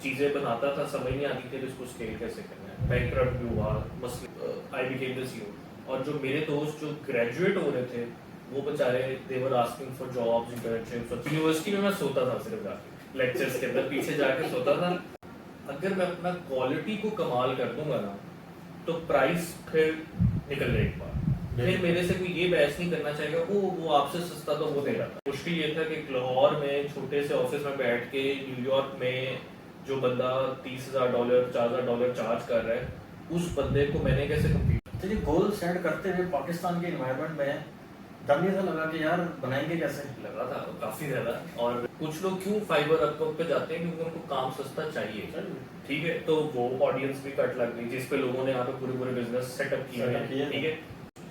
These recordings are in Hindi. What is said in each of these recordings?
चीज़ें बनाता था, समझ नहीं आती थी इसको स्केल कैसे करना है। बैंकक्रप्ट भी हुआ, आई बिकेम द सीईओ। और जो मेरे दोस्त जो ग्रेजुएट हो रहे थे वो बेचारे they were asking for jobs, internships. University में मैं सोता था सिर्फ जाके लेक्चर्स के अंदर पीछे जाके सोता था। अगर मैं अपना क्वालिटी को कमाल कर दूंगा ना तो प्राइस फिर निकल जाए एक बार। फिर मेरे से कोई ये बहस नहीं करना चाहेगा वो आपसे सस्ता तो वो दे रहा था। मुश्किल ये था कि लाहौर में छोटे से ऑफिस में बैठ के न्यूयॉर्क में जो बंदा $30,000 $4,000 चार्ज कर रहा है उस बंदे को मैंने कैसे कम्पीट। तो ये गोल सेट करते हुए पाकिस्तान के एनवायरनमेंट में तब नहीं था लगा कि यार बनाएंगे कैसे? लगा था काफी ज्यादा। और कुछ लोग क्यों फाइबर अपवर्क पे जाते हैं क्योंकि उनको काम सस्ता चाहिए, ठीक है। तो वो ऑडियंस भी कट लग गई जिस पे लोगों ने यहाँ पे पूरे बिजनेस सेटअप किए हैं, ठीक है।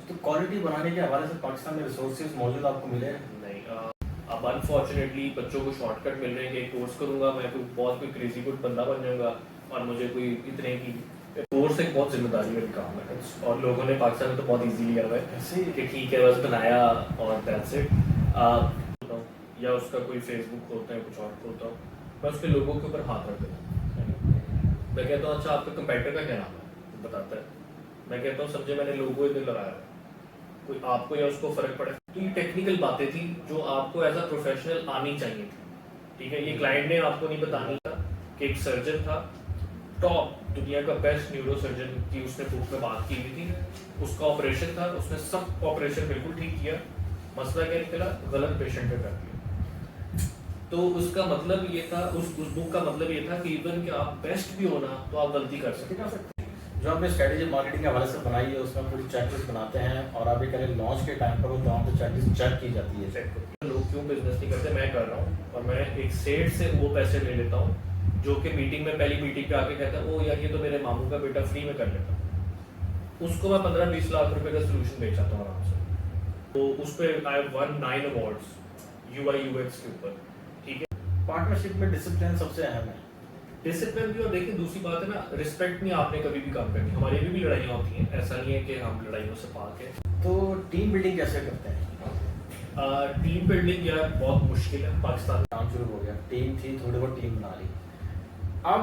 तो क्वालिटी बनाने के हवाले से पाकिस्तान में रिसोर्सेज मौजूद आपको मिले नहीं। अब अनफॉर्चुनेटली बच्चों को शॉर्टकट मिल रहे हैं कि कोर्स करूंगा मैं कोई क्रेजी गुड बंदा बन जाऊंगा और मुझे कोई इतने की कोर्स एक बहुत जिम्मेदारी वाली काम है। और लोगों ने पाकिस्तान में तो बहुत इजी लिया हुआ है कि ठीक है बस बनाया और दैट्स इट। या उसका कोई फेसबुक खोलते हैं कुछ और खोलता हूँ, मैं उसके लोगों के ऊपर हाथ रख देता हूँ। मैं कहता हूँ अच्छा आपके कंपेटिटर का क्या नाम है, बताता है। मैं कहता हूँ समझे मैंने लोगो इधर लगाया, कोई आपको या उसको फर्क पड़े। तो ये टेक्निकल बातें थी जो आपको एज अ प्रोफेशनल आनी चाहिए थी, ठीक है। ये क्लाइंट ने आपको नहीं बतानी था कि एक सर्जन था, टॉप दुनिया का बेस्ट न्यूरो सर्जन की उसने बुक में बात की हुई थी, उसका ऑपरेशन था, उसने सब ऑपरेशन बिल्कुल ठीक किया, मसला क्या निकला, गलत पेशेंट पे कर दिया। तो उसका मतलब ये था, उस बुक का मतलब ये था कि इवन कि आप बेस्ट भी हो ना तो आप गलती कर सकते हैं। जो आपने स्ट्रेटेजी मार्केटिंग के हवाले से बनाई है उसमें पूरी चेकलिस्ट बनाते हैं और आप ये करें लॉन्च के टाइम पर वो तमाम तो चेकलिस्ट चेक की जाती है। लोग क्यों बिजनेस नहीं करते, मैं कर रहा हूँ और मैं एक सेठ से वो पैसे ले लेता हूँ जो कि मीटिंग में पहली मीटिंग पे आके कहता है ओ यार ये तो मेरे मामू का बेटा फ्री में कर लेता हूँ। उसको मैं 15-20 लाख रुपए का सोल्यूशन बेच आता हूँ आराम से। तो उस पर I have one 9 awards UI UX के ऊपर, ठीक है। पार्टनरशिप में डिसिप्लिन सबसे अहम है। डिसिप्लिन भी, और देखिए दूसरी बात है ना, रिस्पेक्ट नहीं आपने कभी भी काम करनी। हमारी भी लड़ाइयाँ होती हैं, ऐसा नहीं है कि हम लड़ाइयों से पाक है। तो टीम बिल्डिंग कैसे करते हैं? टीम बिल्डिंग यार बहुत मुश्किल है। पाकिस्तान में काम शुरू हो गया, टीम थी, थोड़ी बहुत टीम बना ली। अब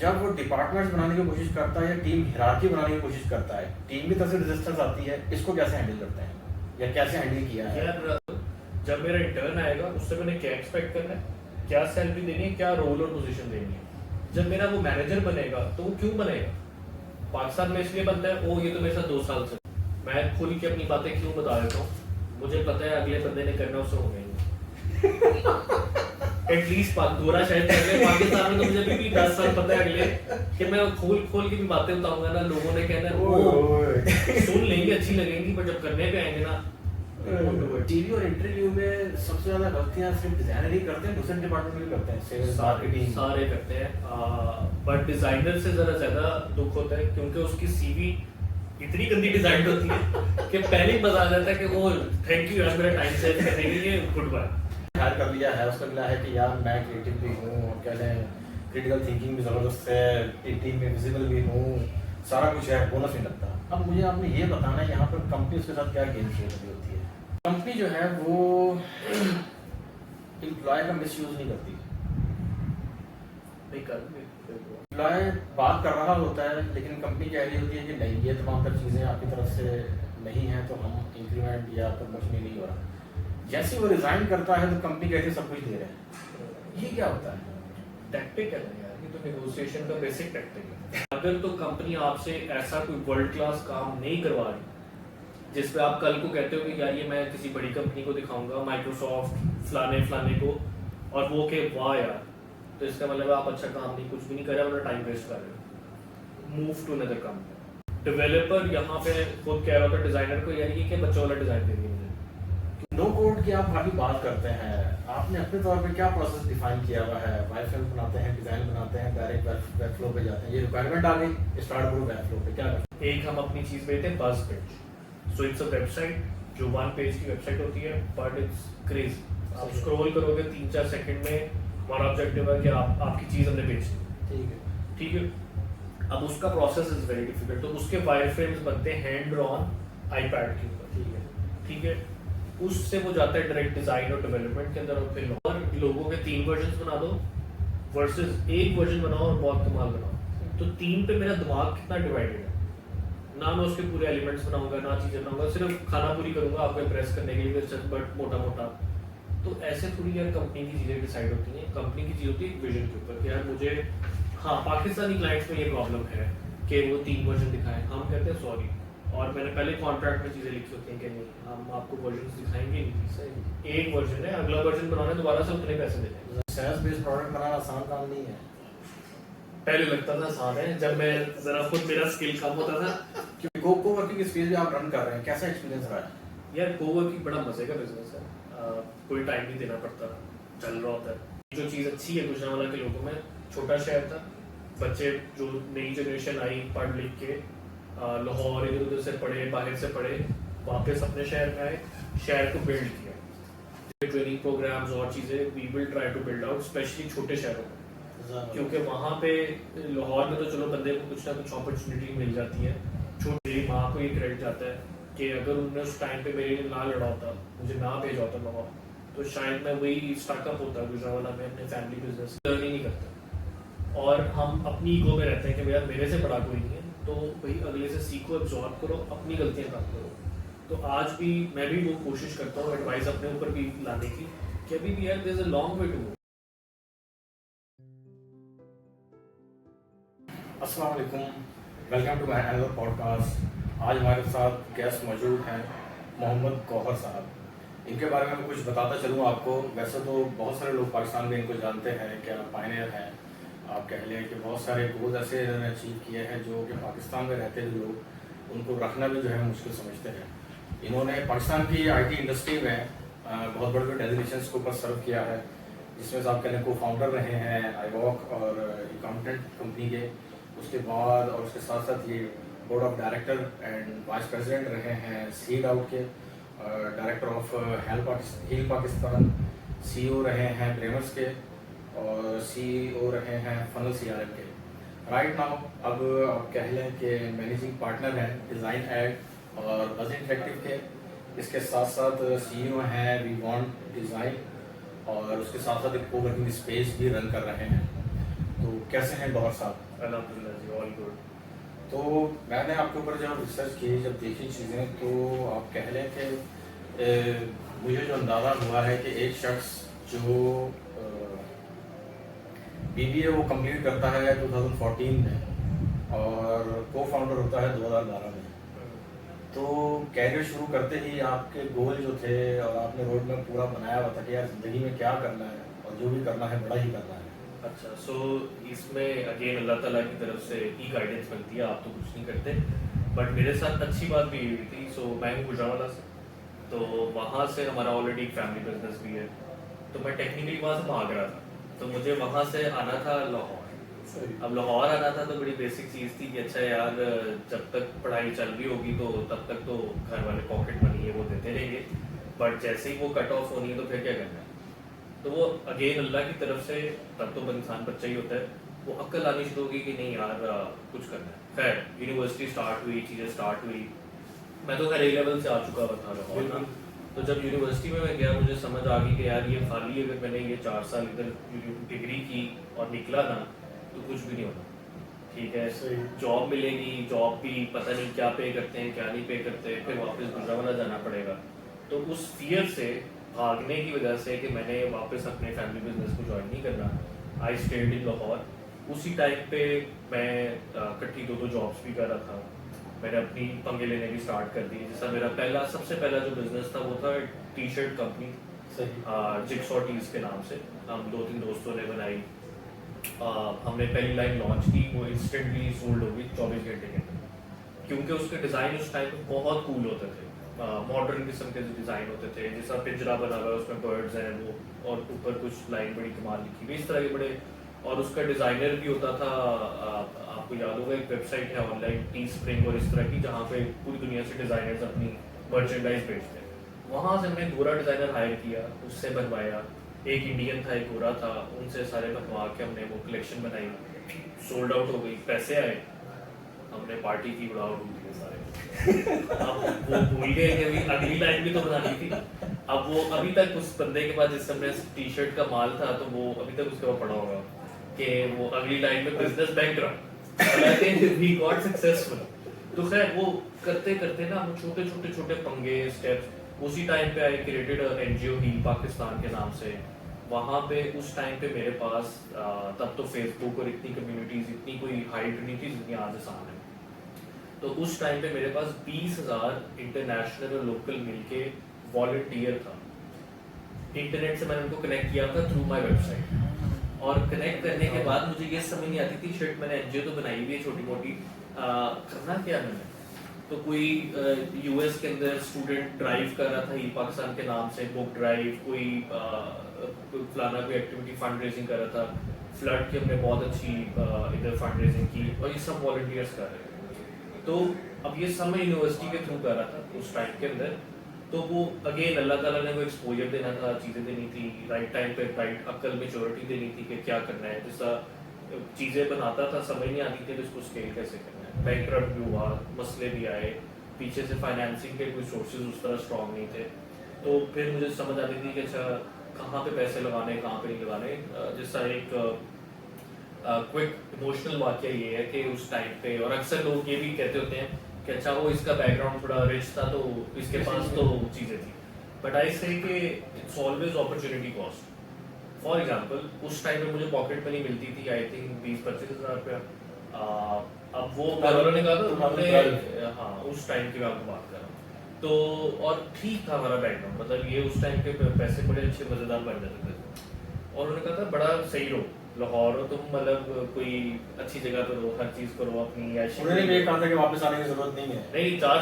जब वो डिपार्टमेंट्स बनाने की कोशिश करता है या टीम हिरार्की बनाने की कोशिश करता है, टीम की तरफ से रेजिस्टेंस आती है, इसको कैसे हैंडल करते हैं या कैसे हैंडल किया है? यार जब मेरा इंटर्न आएगा उससे मैंने क्या एक्सपेक्ट करना है, क्या सैलरी देनी है, क्या रोल और पोजीशन देनी है। जब मेरा वो मैनेजर बनेगा तो वो क्यों बनेगा? पाकिस्तान में इसलिए बनता है वो ये तो मेरे साथ 2 साल से। मैं खुल के अपनी बातें क्यों बता देता हूँ, मुझे पता है अगले बंदे ने करना उससे हो गई एटलीस्ट गोरा शायद पाकिस्तान में तो मुझे भी 10 साल पता है अगले कि मैं खोल के भी बातें बताऊंगा ना, लोगों ने कहना वो सुन लेंगे अच्छी लगेंगी पर जब करने पे आएंगे ना। टीवी और इंटरव्यू में सबसे ज्यादा गलतियां सिर्फ डिजाइनर ही करते हैं, दूसरे डिपार्टमेंट भी करते हैं, सेल्स मार्केटिंग सारे करते हैं। बट डिजाइनर से जरा ज्यादा दुख होता है क्योंकि उसकी सीवी इतनी गंदी डिजाइन होती है कि पहले ही मजा आ जाता है कि वो थैंक यू यार मेरा टाइम सेव करने के लिए, गुड बाय। हायर कर लिया है, उसका मिला है कि यार मैं क्रिएटिव भी हूँ और क्या है क्रिटिकल थिंकिंग भी ज़बरदस्त है, टीम में विजिबल भी हूँ, सारा कुछ है, बोनस नहीं लगता। अब मुझे आपने ये बताना है यहाँ पर कंपनी उसके साथ क्या गेम खेल रही होती है। कंपनी जो है वो एम्प्लॉय का मिसयूज नहीं करती। एम्प्लॉय बात कर रहा होता है लेकिन कंपनी कह रही होती है कि नहीं ये तमाम तर चीज़ें आपकी तरफ से नहीं है तो हम इंक्रीमेंट या प्रमोशन नहीं हो रहा। जैसे वो रिजाइन करता है तो कंपनी कहती है सब कुछ दे रहे हैं। ये क्या होता है? टैक्टिक है यार, ये तो नेगोशिएशन का बेसिक टैक्टिक है। अगर तो कंपनी आपसे ऐसा कोई वर्ल्ड क्लास काम नहीं करवा रही जिस पे आप कल को कहते हो कि यार ये मैं किसी बड़ी कंपनी को दिखाऊंगा, माइक्रोसॉफ्ट फलाने को, और वो के वाह यार, तो इसका मतलब आप अच्छा काम नहीं, कुछ भी नहीं कर रहे और टाइम वेस्ट कर रहे हो। Move to another company. Developer यहाँ पे खुद कह रहा था डिजाइनर को यार ये क्या बच्चों वाला डिजाइन दे दिया मुझे। नो कोड की आप काफी बात करते हैं, आपने अपने तौर पे क्या प्रोसेस डिफाइन किया हुआ है? वायरफ्रेम बनाते हैं, डिजाइन बनाते हैं, डायरेक्ट वेब फ्लो पे जाते हैं, ये रिक्वायरमेंट आ गई, स्टार्ट करो वेब फ्लो पे, क्या करते हैं? एक हम अपनी चीज बेचते हैं बस page. So it's a website जो 1 पेज की वेबसाइट होती है बट इट्स क्रेजी। आप स्क्रॉल करोगे 3-4 सेकंड में, हमारा ऑब्जेक्टिव है कि आप आपकी चीज हमने बेचनी, ठीक है। अब उसका प्रोसेस इज वेरी डिफिकल्ट, तो उसके वायरफ्रेम्स बनते हैं हैंड ड्रॉन आईपैड के ऊपर, ठीक है। उससे वो जाता है डायरेक्ट डिजाइन और डेवलपमेंट के अंदर, और फिर लोगों के 3 वर्जन बना दो, वर्सेस एक वर्जन बनाओ और बहुत कमाल बनाओ। तो 3 पे मेरा दिमाग कितना डिवाइडेड है, ना मैं उसके पूरे एलिमेंट्स बनाऊंगा ना चीज़ें बनाऊंगा, सिर्फ खाना पूरी करूंगा आपको इम्प्रेस करने के लिए, बट मोटा मोटा। तो ऐसे थोड़ी यार कंपनी की चीज़ें डिसाइड होती हैं। कंपनी की चीज़ होती है विजन के ऊपर कि यार मुझे, हाँ पाकिस्तानी क्लाइंट्स में ये प्रॉब्लम है कि वो 3 वर्जन दिखाएं, हम कहते हैं सॉरी, और मैंने पहले कॉन्ट्रैक्ट में चीज़ें लिखी होती हैं कि नहीं हम आपको वर्जन दिखाएंगे नहीं, एक वर्जन है, अगला वर्जन बनाना है दोबारा से उतने पैसे देने। सेल्स बेस्ड प्रोडक्ट बनाना आसान काम नहीं है। पहले लगता था आसान है, जब मैं जरा खुद मेरा स्किल कम होता था। क्योंकि को-वर्किंग स्पेस भी आप रन कर रहे हैं, कैसा एक्सपीरियंस रहा है? यार कोवर्किंग बड़ा मजे का बिजनेस है, कोई टाइम नहीं देना पड़ता, चल रहा होता है। जो चीज़ अच्छी है गुजरांवाला के लोगों में, छोटा शहर था, बच्चे जो नई जनरेशन आई पढ़ लिख के लाहौर इधर उधर से पढ़े, बाहर से पढ़े, वापस अपने शहर में आए, शहर को बिल्ड किया। ट्रेनिंग प्रोग्राम्स और चीज़ें we will try to build out, specially छोटे शहरों में, क्योंकि वहाँ पे लाहौर में तो चलो बंदे को कुछ ना कुछ अपॉर्चुनिटी मिल जाती है। छोटी माँ को ये क्रेडिट जाता है कि अगर उन्होंने उस टाइम पे मेरे लिए ना लड़ा होता, मुझे ना भेजा होता लाहौर, तो शायद मैं वही स्टार्टअप होता गुजरांवाला में अपने फैमिली बिजनेस। लर्न ही नहीं करता, और हम अपनी ईगो में रहते हैं कि यार मेरे से बड़ा कोई नहीं है, तो भाई अगले से सीखो, एब्जॉर्ब करो, अपनी गलतियाँ कम करो। तो आज भी मैं भी वो कोशिश करता हूँ एडवाइस अपने ऊपर भी लाने की कि अभी भी यार there is a long way to go. अस्सलाम वालेकुम, welcome to my another podcast. आज हमारे साथ गेस्ट मौजूद हैं मोहम्मद गौहर साहब। इनके बारे में कुछ बताता चलूँ आपको। वैसे तो बहुत सारे लोग पाकिस्तान में इनको जानते हैं, क्या पायनियर हैं, आप कह लें कि बहुत सारे गोल्स ऐसे इन्होंने अचीव किए हैं जो कि पाकिस्तान में रहते हुए लोग उनको रखना भी जो है मुश्किल समझते हैं। इन्होंने पाकिस्तान की आईटी इंडस्ट्री में बहुत बड़े बड़े डेजिग्नेशंस के ऊपर सर्व किया है, जिसमें से आप कह लें को फाउंडर रहे हैं आईवॉक और अकाउंटेंट कंपनी के। उसके बाद और उसके साथ साथ ये board of director and vice president रहे हैं सीड आउट के, director of heal Pakistan, CEO रहे हैं ब्रेमर्स के, और सीईओ रहे हैं फनल सीआरएम के। राइट नाउ अब आप कह लें कि मैनेजिंग पार्टनर हैं डिज़ाइन एड और बज़ इंटरेक्टिव के। इसके साथ साथ सीईओ हैं वी वांट डिज़ाइन, और उसके साथ साथ एक कोवर्किंग स्पेस भी रन कर रहे हैं। तो कैसे हैं गौहर साहब? अल्हम्दुलिल्लाह जी, ऑल गुड। तो मैंने आपके ऊपर जब रिसर्च की, जब देखी चीज़ें, तो आप कह लें कि मुझे जो अंदाज़ा हुआ है कि एक शख्स जो बीबीए वो कंप्लीट करता है 2014 में और को फाउंडर होता है 2012 में, तो कैरियर शुरू करते ही आपके गोल जो थे और आपने रोड मैप पूरा बनाया हुआ था कि यार ज़िंदगी में क्या करना है और जो भी करना है बड़ा ही करना है। अच्छा, सो इसमें अगेन अल्लाह ताला की तरफ से ही गाइडेंस मिलती है, आप तो कुछ नहीं करते। बट मेरे साथ अच्छी बात भी हुई थी। सो मैं हूँ गुजरांवाला से, तो वहाँ से हमारा ऑलरेडी एक फैमिली बिजनेस भी है, तो मैं टेक्निकली वहाँ से भाग रहा था, तो मुझे वहाँ से आना था लाहौर। अब लाहौर आना था तो बड़ी बेसिक चीज़ थी कि अच्छा यार जब तक पढ़ाई चल रही होगी तो तब तक तो घर वाले पॉकेट मनी है वो देते रहेंगे, बट जैसे ही वो कट ऑफ होनी है तो फिर क्या करना है। तो वो अगेन अल्लाह की तरफ से, तब तो इंसान बच्चा ही होता है, वो अक्ल आनी शुरू होगी कि नहीं यार कुछ करना है। खैर यूनिवर्सिटी स्टार्ट हुई, चीज़ें स्टार्ट हुई, मैं तो खैर ए लेवल से आ चुका हुआ था लाहौर ना। तो जब यूनिवर्सिटी में मैं गया मुझे समझ आ गई कि यार ये खाली अगर मैंने ये 4 साल इधर डिग्री की और निकला ना तो कुछ भी नहीं होना। ठीक है, जॉब मिलेगी, जॉब भी पता नहीं क्या पे करते हैं क्या नहीं पे करते, फिर वापस गुजरांवाला जाना पड़ेगा। तो उस फियर से भागने की वजह से कि मैंने वापस अपने फैमिली बिजनेस को ज्वाइन नहीं करना, आई स्टेड इन लाहौर। उसी टाइम पे मैं इकट्ठी 2 जॉब्स भी कर रहा था, मैंने अपनी पंगे लेने भी स्टार्ट कर दी। जैसा मेरा सबसे पहला जो बिजनेस था वो था T shirt company, Jigsaw Tees के नाम से, हम 2-3 दोस्तों ने बनाई। हमने पहली लाइन लॉन्च की, वो इंस्टेंटली सोल्ड हो गई 24 घंटे के अंदर, क्योंकि उसके डिज़ाइन उस टाइम पे बहुत कूल होते थे, मॉडर्न किस्म के डिज़ाइन होते थे, जैसा पिंजरा बना हुआ है उसमें बर्ड्स हैं वो, और ऊपर कुछ लाइन बड़ी कमाल लिखी हुई, इस तरह के बड़े। और उसका डिज़ाइनर भी होता था, आपको याद होगा एक वेबसाइट है ऑनलाइन टी स्प्रिंग और इस तरह की, जहाँ पे पूरी दुनिया से डिज़ाइनर्स अपनी मर्चेंडाइज बेचते हैं। वहाँ से हमने गोरा डिज़ाइनर हायर किया, उससे बनवाया, एक इंडियन था एक गोरा था, उनसे सारे बनवा के हमने वो कलेक्शन बनाई, सोल्ड आउट हो गई, पैसे आए, हमने पार्टी की, उड़ाव उड़ दिए सारे। अब वो भूल गए कि अभी अगली लाइन भी तो बनानी थी। अब वो अभी तक उस बंदे के पास जिस समय टी शर्ट का माल था तो वो अभी तक उसके पास पड़ा होगा, कि वो अगली लाइन में business background we got successful. तो खैर वो करते करते ना हम छोटे पंगे स्टेप्स, उसी टाइम पे I created NGO heal Pakistan के नाम से। वहाँ पे उस टाइम पे मेरे पास तब तो फेसबुक और इतनी कम्युनिटीज, इतनी कोई हाइट नहीं थी जितनी आज आसान है। तो उस टाइम पे मेरे पास 20,000 इंटरनेशनल और लोकल मिलके वॉलंटियर था। इंटरनेट से मैंने उनको कनेक्ट किया था थ्रू माय वेबसाइट, और कनेक्ट करने के बाद मुझे ये समझ नहीं आती थी शिट मैंने एनजीओ तो बनाई हुई है छोटी मोटी, करना क्या मैंने। तो कोई यूएस के अंदर स्टूडेंट ड्राइव कर रहा था ई पाकिस्तान के नाम से, बुक ड्राइव, कोई फलाना कोई एक्टिविटी फंड रेजिंग कर रहा था, फ्लड की हमने बहुत अच्छी इधर फंड रेजिंग की, और ये सब वॉलंटियर्स कर रहे थे। तो अब ये सब मैं यूनिवर्सिटी के थ्रू कर रहा था उस टाइम के अंदर। तो वो अगेन अल्लाह ताला ने वो एक्सपोजर देना था, चीज़ें देनी थी राइट टाइम पे, राइट अक्ल मेच्योरिटी देनी थी कि क्या करना है। जैसा चीज़ें बनाता था समझ नहीं आती थी इसको स्केल कैसे करना है। बैंकरप्ट भी हुआ, मसले भी आए, पीछे से फाइनेंसिंग के कोई सोर्सेज उस तरह स्ट्रॉन्ग नहीं थे। तो फिर मुझे समझ आती थी कि अच्छा कहाँ पे पैसे लगाने कहाँ पे नहीं लगाने। जैसा एक क्विक इमोशनल वाक्य ये है कि उस टाइम पे, और अक्सर लोग ये भी कहते होते हैं कि अच्छा वो इसका बैकग्राउंड थोड़ा रिच था तो इसके पास तो चीज़ें थी, बट आई से कि it's always opportunity cost. For example उस टाइम पे मुझे पॉकेट मनी मिलती थी आई थिंक 20-25 हज़ार रुपया। अब वो घर वालों ने कहा था उन्होंने, हाँ उस टाइम की मैं आपको बात कर रहा हूँ। तो और ठीक था हमारा बैकग्राउंड, मतलब ये उस टाइम के पैसे बड़े अच्छे मज़ेदार बन जाते थे। और उन्होंने कहा था बड़ा सही रहो, लाहौर हो तुम, मतलब कोई अच्छी जगह पे रहो, हर चीज़ करो अपनी ऐशी। उन्होंने भी कहा था कि वापस आने की जरूरत नहीं है। नहीं 4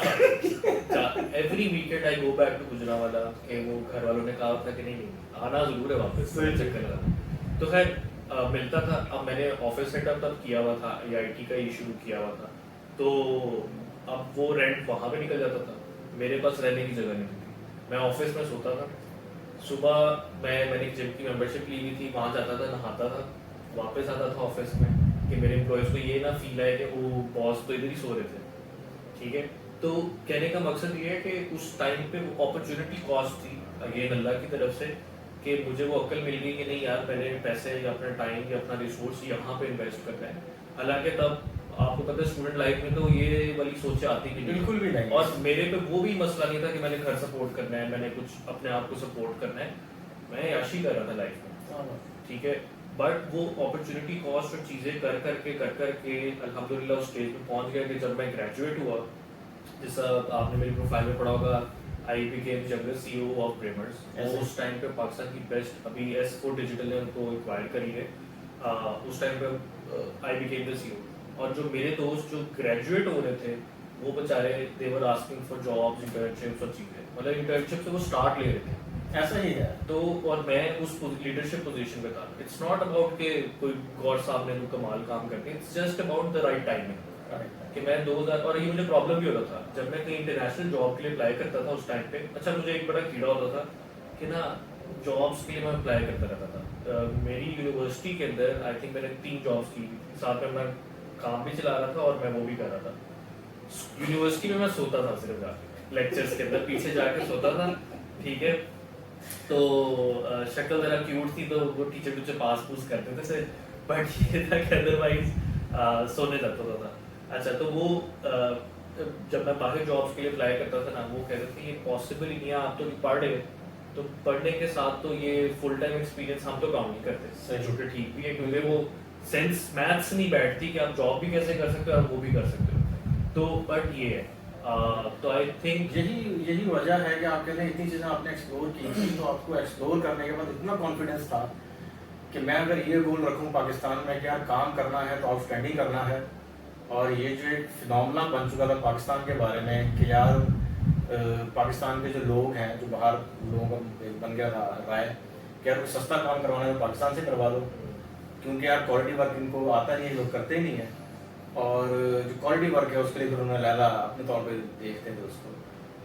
साल every weekend I go back to Gujranwala, कि वो घर वालों ने कहा था कि नहीं आना जरूर है वापस, चक्कर लगाना। तो खैर मिलता था। अब मैंने ऑफिस सेटअप तब किया हुआ था, आईटी का ही शुरू किया हुआ था, तो अब वो रेंट वहाँ पे निकल जाता था, मेरे पास रहने की जगह नहीं थी। मैं ऑफिस में सोता था, सुबह मैंने जिम की मेंबरशिप ली हुई थी, वहाँ जाता था, नहाता था, वापस आता था ऑफिस में, कि मेरे एम्प्लॉयज़ को ये ना फील आए कि वो बॉस तो इधर ही सो रहे थे। ठीक है, तो कहने का मकसद ये है कि उस टाइम पे वो अपॉर्चुनिटी कॉस्ट थी अगेन अल्लाह की तरफ से, कि मुझे वो अक्ल मिल गई कि नहीं यार मैंने पैसे या अपना टाइम या अपना रिसोर्स यहाँ पे इन्वेस्ट करना है। हालांकि तब आपको पता है स्टूडेंट लाइफ में तो ये वाली सोचें आती भी नहीं, बिल्कुल भी नहीं। और मेरे पे वो भी मसला नहीं था कि मैंने घर सपोर्ट करना है, मैंने कुछ अपने आप को सपोर्ट करना है, मैं याशी कर रहा था लाइफ में। ठीक है, बट वो अपॉर्चुनिटी कॉस्ट और चीज़ें कर करके अल्हम्दुलिल्लाह उस स्टेज पे पहुंच गया कि जब मैं ग्रेजुएट हुआ, जैसा आपने मेरी प्रोफाइल में पढ़ा होगा, I became jungle CEO of Bremers. उस टाइम पे पाकिस्तान की बेस्ट, अभी S4 डिजिटल ने उनको एक्वायर करी है, उस टाइम पे आई बिकेम द सीईओ। और जो मेरे दोस्त जो ग्रेजुएट हो रहे थे वो बेचारे they were asking for jobs, internships और चीज़ें, मतलब इंटर्नशिप से वो स्टार्ट ले रहे थे। ऐसा ही है। तो और मैं उस लीडरशिप पोजीशन पे था। इट्स नॉट अबाउट के कोई गौर साहब ने तो कमाल काम करके, it's just about the right timing. कि मैं 2000, और ये मुझे प्रॉब्लम भी होता था जब मैं कहीं इंटरनेशनल जॉब के लिए अप्लाई करता था उस टाइम पे। अच्छा मुझे एक बड़ा कीड़ा होता था कि ना जॉब्स के लिए मैं अप्लाई करता रहता था। मेरी यूनिवर्सिटी के अंदर आई थिंक मैंने 3 जॉब्स की, साथ में मैं काम भी चला रहा था और मैं वो भी कर रहा था। यूनिवर्सिटी में मैं सोता था सिर्फ जाके लेक्चर्स के अंदर पीछे जाके सोता था। ठीक है, तो शक्ल जरा क्यूट थी तो वो टीचर मुझे पास पूस करते थे, बट ये था कि अदरवाइज सोने जाता था। अच्छा तो वो जब मैं बाहर जॉब्स के लिए अप्लाई करता था ना, वो कहते थे ये पॉसिबल ही नहीं है, आप तो पढ़ रहे हो, तो पढ़ने के साथ तो ये फुल टाइम एक्सपीरियंस हम तो काउंट नहीं करते। छोटे ठीक भी है क्योंकि वो सेंस मैथ्स नहीं बैठती कि आप जॉब भी कैसे कर सकते हो और वो भी कर सकते हो। तो बट ये है तो आई थिंक यही वजह है कि आप कहते हैं इतनी चीज़ें आपने एक्सप्लोर की थी, तो आपको एक्सप्लोर करने के बाद इतना कॉन्फिडेंस था कि मैं अगर ये गोल रखूँ पाकिस्तान में कि यार काम करना है तो आउटस्टैंडिंग करना है। और ये जो एक फिनोमेना बन चुका था पाकिस्तान के बारे में कि यार पाकिस्तान के जो लोग हैं, जो बाहर लोगों का बन गया था राय कि यार सस्ता काम करवाना है तो पाकिस्तान से करवा दो, क्योंकि यार क्वालिटी वर्क इनको आता नहीं है, लोग करते ही नहीं है। और जो क्वालिटी वर्क है उसके लिए फिर उन्होंने लैला अपने तौर पे देखते थे उसको।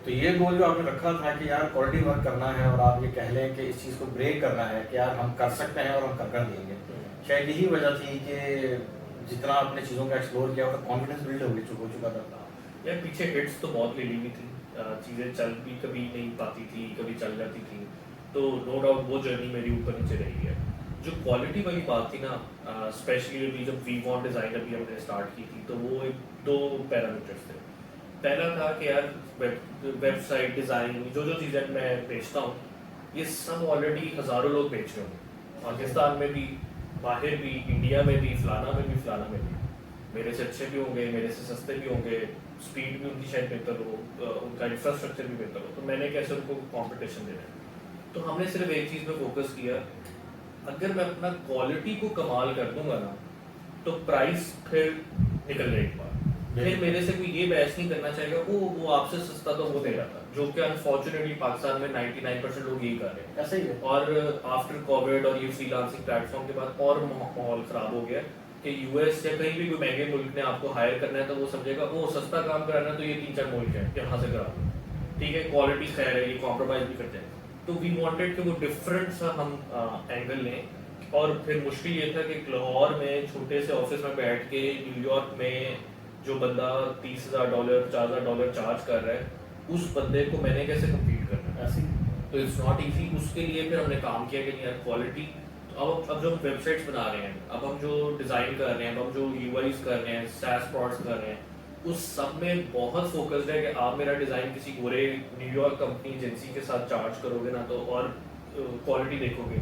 तो ये गोल जो आपने रखा था कि यार क्वालिटी वर्क करना है और आप ये कह लें कि इस चीज़ को ब्रेक करना है कि यार हम कर सकते हैं और हम कर देंगे, शायद यही वजह थी कि जितना आपने चीज़ों का एक्सप्लोर किया उसका कॉन्फिडेंस बिल्ड हो चुका था। यार पीछे हिट्स तो बहुत ले ली हुई थी, चीज़ें चल भी कभी नहीं पाती थी, कभी चल जाती थी, तो नो डाउट वो जर्नी मेरी ऊपर नीचे रही है। जो क्वालिटी वाली बात थी ना, स्पेशली अभी जब वी वॉन्ट डिज़ाइन अभी हमने स्टार्ट की थी, तो वो एक दो पैरामीटर्स थे। पहला था कि यार वेबसाइट डिज़ाइन जो जो चीज़ें मैं बेचता हूँ, ये सब ऑलरेडी हज़ारों लोग बेच रहे होंगे, पाकिस्तान में भी, बाहर भी, इंडिया में भी, फलाना में भी, फलाना में भी। मेरे से अच्छे भी होंगे, मेरे से सस्ते भी होंगे, स्पीड भी उनकी शायद बेहतर हो, उनका इंफ्रास्ट्रक्चर भी बेहतर हो, तो मैंने कैसे उनको कंपटीशन देना है। तो हमने सिर्फ एक चीज़ पे फोकस किया, अगर मैं अपना क्वालिटी को कमाल कर दूंगा ना, तो प्राइस फिर निकल एक बार, फिर मेरे से कोई ये बहस नहीं करना चाहेगा वो आपसे सस्ता तो वो दे रहा था, जो कि अनफॉर्चुनेटली पाकिस्तान में 99% लोग यही कर रहे हैं। ऐसा ही है। और आफ्टर कोविड और ये फ्रीलांसिंग प्लेटफॉर्म के बाद और माहौल खराब हो गया कि यूएस या कहीं भी कोई महंगे मुल्क ने आपको हायर करना है, तो वो समझेगा वो सस्ता काम कराना है, तो ये 3-4 मुल्क हैं यहाँ से करा दो, ठीक है, क्वालिटी खैर है, ये कॉम्प्रोमाइज भी करते हैं। तो वी वांटेड कि वो डिफरेंट सा हम एंगल लें। और फिर मुश्किल ये था कि लाहौर में छोटे से ऑफिस में बैठ के न्यूयॉर्क में जो बंदा $30,000 $40,000 चार्ज कर रहा है, उस बंदे को मैंने कैसे कम्पीट करना है। ऐसे ही। तो इट्स नॉट इजी। उसके लिए फिर हमने काम किया कि नहीं यार क्वालिटी, अब जो हम वेबसाइट्स बना रहे हैं, अब हम जो डिज़ाइन कर रहे हैं, अब हम जो यूआईज कर रहे हैं, SaaS प्रोडक्ट्स कर रहे हैं, उस सब में बहुत फोकस्ड है कि आप मेरा डिज़ाइन किसी गोरे न्यूयॉर्क कंपनी एजेंसी के साथ चार्ज करोगे ना, तो और क्वालिटी देखोगे